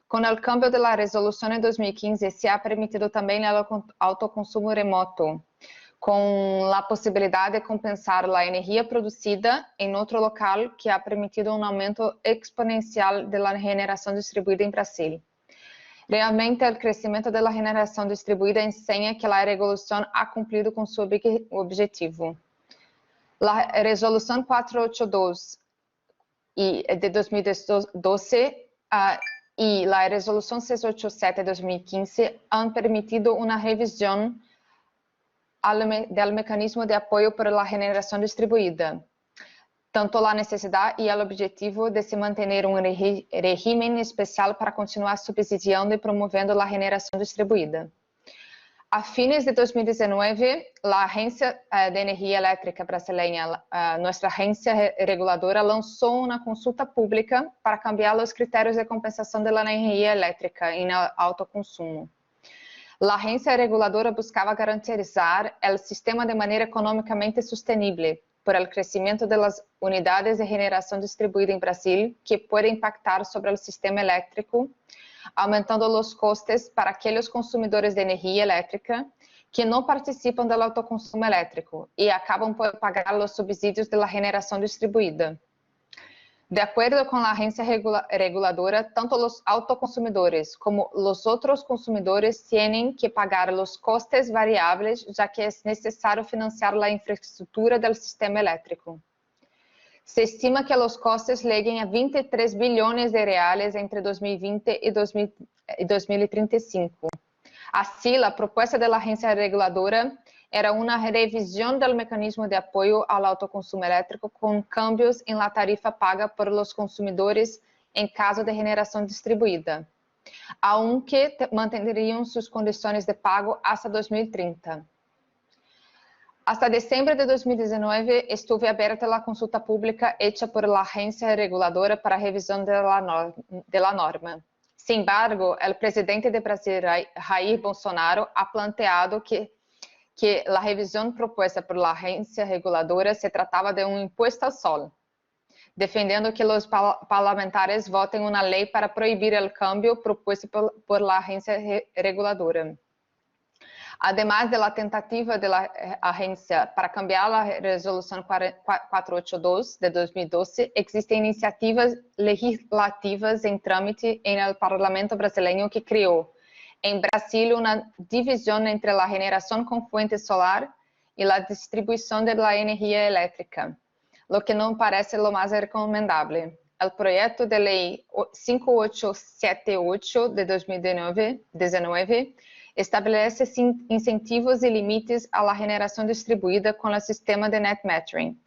[SPEAKER 7] Con el cambio de la resolución en 2015, se ha permitido también el autoconsumo remoto, con la posibilidad de compensar la energía producida en otro local, que ha permitido un aumento exponencial de la generación distribuida en Brasil. Realmente, el crecimiento de la generación distribuida enseña que la regulación ha cumplido con su objetivo. La resolución 482 de 2012 y la resolución 687 de 2015 han permitido una revisión del mecanismo de apoyo para la generación distribuida, tanto la necesidad y el objetivo de se mantener un régimen especial para continuar subsidiando y promoviendo la generación distribuida. A fines de 2019, la Agencia de Energía Eléctrica Brasileña, nuestra agencia reguladora, lanzó una consulta pública para cambiar los criterios de compensación de la energía eléctrica en el autoconsumo. La agencia reguladora buscaba garantizar el sistema de manera económicamente sostenible por el crecimiento de las unidades de generación distribuida en Brasil, que puede impactar sobre el sistema eléctrico, aumentando los costes para aquellos consumidores de energía eléctrica que no participan del autoconsumo eléctrico y acaban por pagar los subsidios de la generación distribuida. De acuerdo con la agencia reguladora, tanto los autoconsumidores como los otros consumidores tienen que pagar los costes variables, ya que es necesario financiar la infraestructura del sistema eléctrico. Se estima que los costes lleguen a 23 billones de reales entre 2020 y 2035. Así, la propuesta de la agencia reguladora era una revisión del mecanismo de apoyo al autoconsumo eléctrico con cambios en la tarifa paga por los consumidores en caso de generación distribuida, aunque mantendrían sus condiciones de pago hasta 2030. Hasta diciembre de 2019 estuvo abierta la consulta pública hecha por la agencia reguladora para revisión de la norma. Sin embargo, el presidente de Brasil, Jair Bolsonaro, ha planteado que la revisión propuesta por la agencia reguladora se trataba de un impuesto al sol, defendiendo que los parlamentares voten una ley para prohibir el cambio propuesto por la agencia reguladora. Además de la tentativa de la agencia para cambiar la resolución 482 de 2012, existen iniciativas legislativas en trámite en el Parlamento brasileño que creó en Brasil una división entre la generación con fuente solar y la distribución de la energía eléctrica, lo que no parece lo más recomendable. El proyecto de ley 5878 de 2019 establece incentivos y límites a la generación distribuida con el sistema de net metering.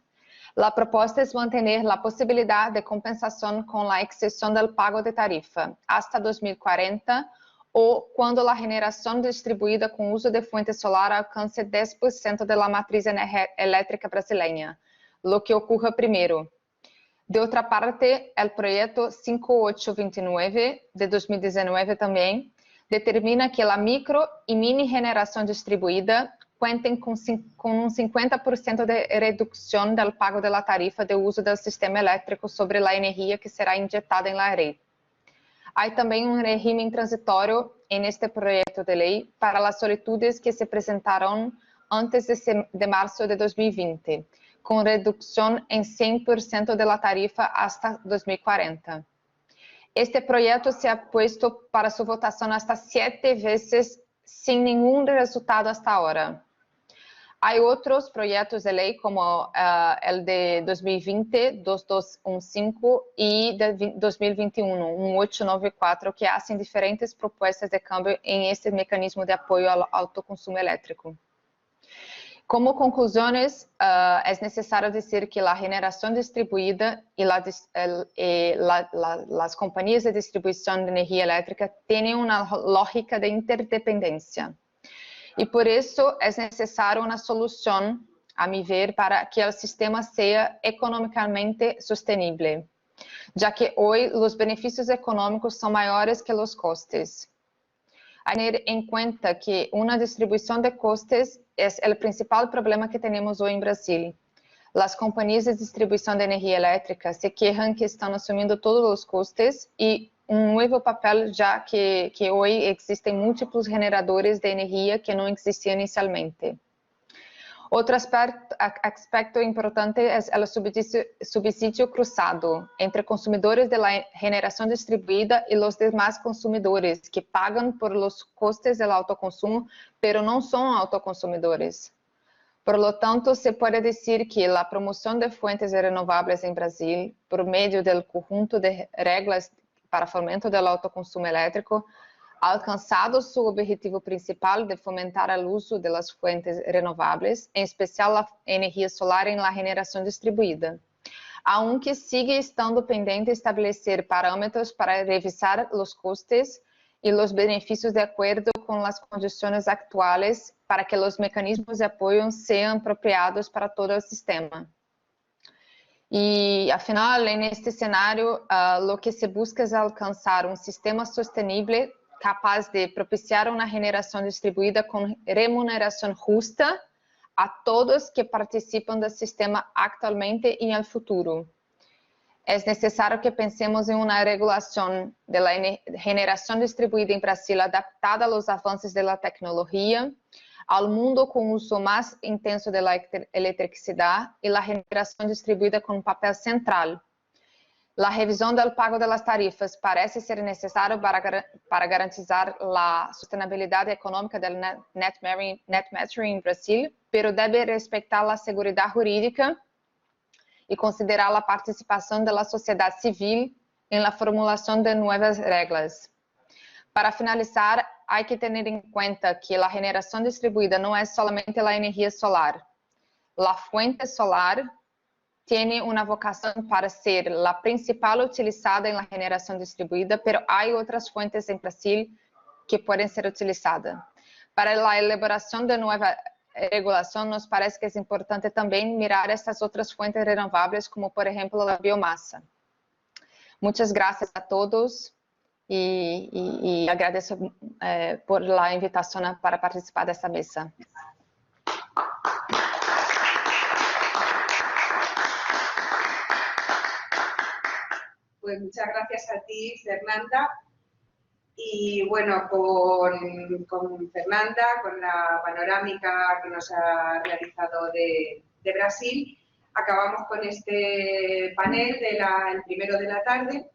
[SPEAKER 7] La propuesta es mantener la posibilidad de compensación con la excepción del pago de tarifa hasta 2040 o cuando la generación distribuida con uso de fuente solar alcance 10% de la matriz eléctrica brasileña, lo que ocurra primero. De otra parte, el proyecto 5829 de 2019 también determina que la micro y mini generación distribuida cuenten con un 50% de reducción del pago de la tarifa de uso del sistema eléctrico sobre la energía que será inyectada en la red. Hay también un régimen transitorio en este proyecto de ley para las solicitudes que se presentaron antes de marzo de 2020, con reducción en 100% de la tarifa hasta 2040. Este proyecto se ha puesto para su votación hasta 7 veces sin ningún resultado hasta ahora. Hay otros proyectos de ley como el de 2020, 2215 y de 2021, 1894, que hacen diferentes propuestas de cambio en este mecanismo de apoyo al autoconsumo eléctrico. Como conclusiones, es necesario decir que la generación distribuida y las compañías de distribución de energía eléctrica tienen una lógica de interdependencia. Y por eso es necesaria una solución, a mi ver, para que el sistema sea económicamente sostenible, ya que hoy los beneficios económicos son mayores que los costes. Hay que tener en cuenta que una distribución de costes es el principal problema que tenemos hoy en Brasil. Las compañías de distribución de energía eléctrica se quejan que están asumiendo todos los costes y un nuevo papel, ya que hoy existen múltiples generadores de energía que no existían inicialmente. Otro aspecto importante es el subsidio cruzado entre consumidores de la generación distribuida y los demás consumidores que pagan por los costes del autoconsumo, pero no son autoconsumidores. Por lo tanto, se puede decir que la promoción de fuentes renovables en Brasil, por medio del conjunto de reglas para fomento del autoconsumo eléctrico, ha alcançado su objetivo principal de fomentar el uso de las fuentes renovables, en especial la energía solar en la generación distribuida, aunque sigue estando pendiente establecer parámetros para revisar los costes y los beneficios de acuerdo con las condiciones actuales para que los mecanismos de apoyo sean apropiados para todo el sistema. Y al final, en este escenario, lo que se busca es alcanzar un sistema sostenible capaz de propiciar una generación distribuida con remuneración justa a todos que participan del sistema actualmente y en el futuro. Es necesario que pensemos en una regulación de la generación distribuida en Brasil adaptada a los avances de la tecnología, al mundo con uso más intenso de la electricidad y la generación distribuida con un papel central. La revisión del pago de las tarifas parece ser necesario para garantizar la sostenibilidad económica del net metering en Brasil, pero debe respetar la seguridad jurídica y considerar la participación de la sociedad civil en la formulación de nuevas reglas. Para finalizar, hay que tener en cuenta que la generación distribuida no es solamente la energía solar. La fuente solar tiene una vocación para ser la principal utilizada en la generación distribuida, pero hay otras fuentes en Brasil que pueden ser utilizadas. Para la elaboración de nueva regulación, nos parece que es importante también mirar estas otras fuentes renovables, como por ejemplo la biomasa. Muchas gracias a todos y agradezco por la invitación para participar de esta mesa.
[SPEAKER 1] Pues muchas gracias a ti, Fernanda. Y bueno, con Fernanda, con la panorámica que nos ha realizado de Brasil, acabamos con este panel el primero de la tarde.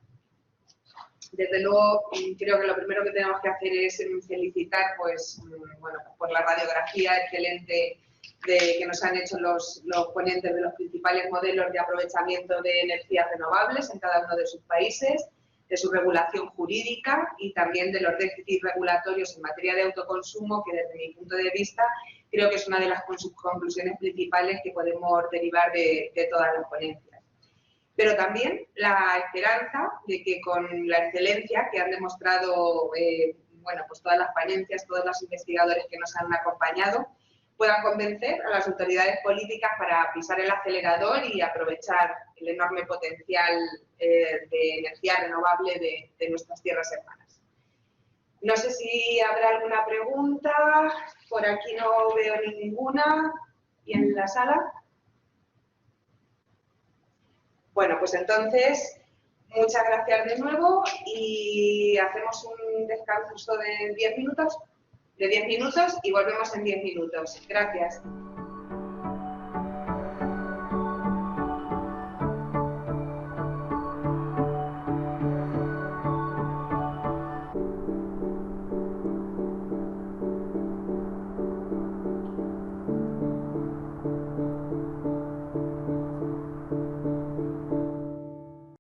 [SPEAKER 1] Desde luego, creo que lo primero que tenemos que hacer es felicitar pues, bueno, por la radiografía excelente que nos han hecho los ponentes de los principales modelos de aprovechamiento de energías renovables en cada uno de sus países, de su regulación jurídica y también de los déficits regulatorios en materia de autoconsumo, que desde mi punto de vista creo que es una de las conclusiones principales que podemos derivar de todas las ponencias. Pero también la esperanza de que con la excelencia que han demostrado bueno, pues todas las ponencias, todos los investigadores que nos han acompañado, puedan convencer a las autoridades políticas para pisar el acelerador y aprovechar el enorme potencial de energía renovable de nuestras tierras hermanas. No sé si habrá alguna pregunta, por aquí no veo ninguna, y en la sala. Bueno, pues entonces, muchas gracias de nuevo y hacemos un descanso de 10 minutos y volvemos en 10 minutos. Gracias.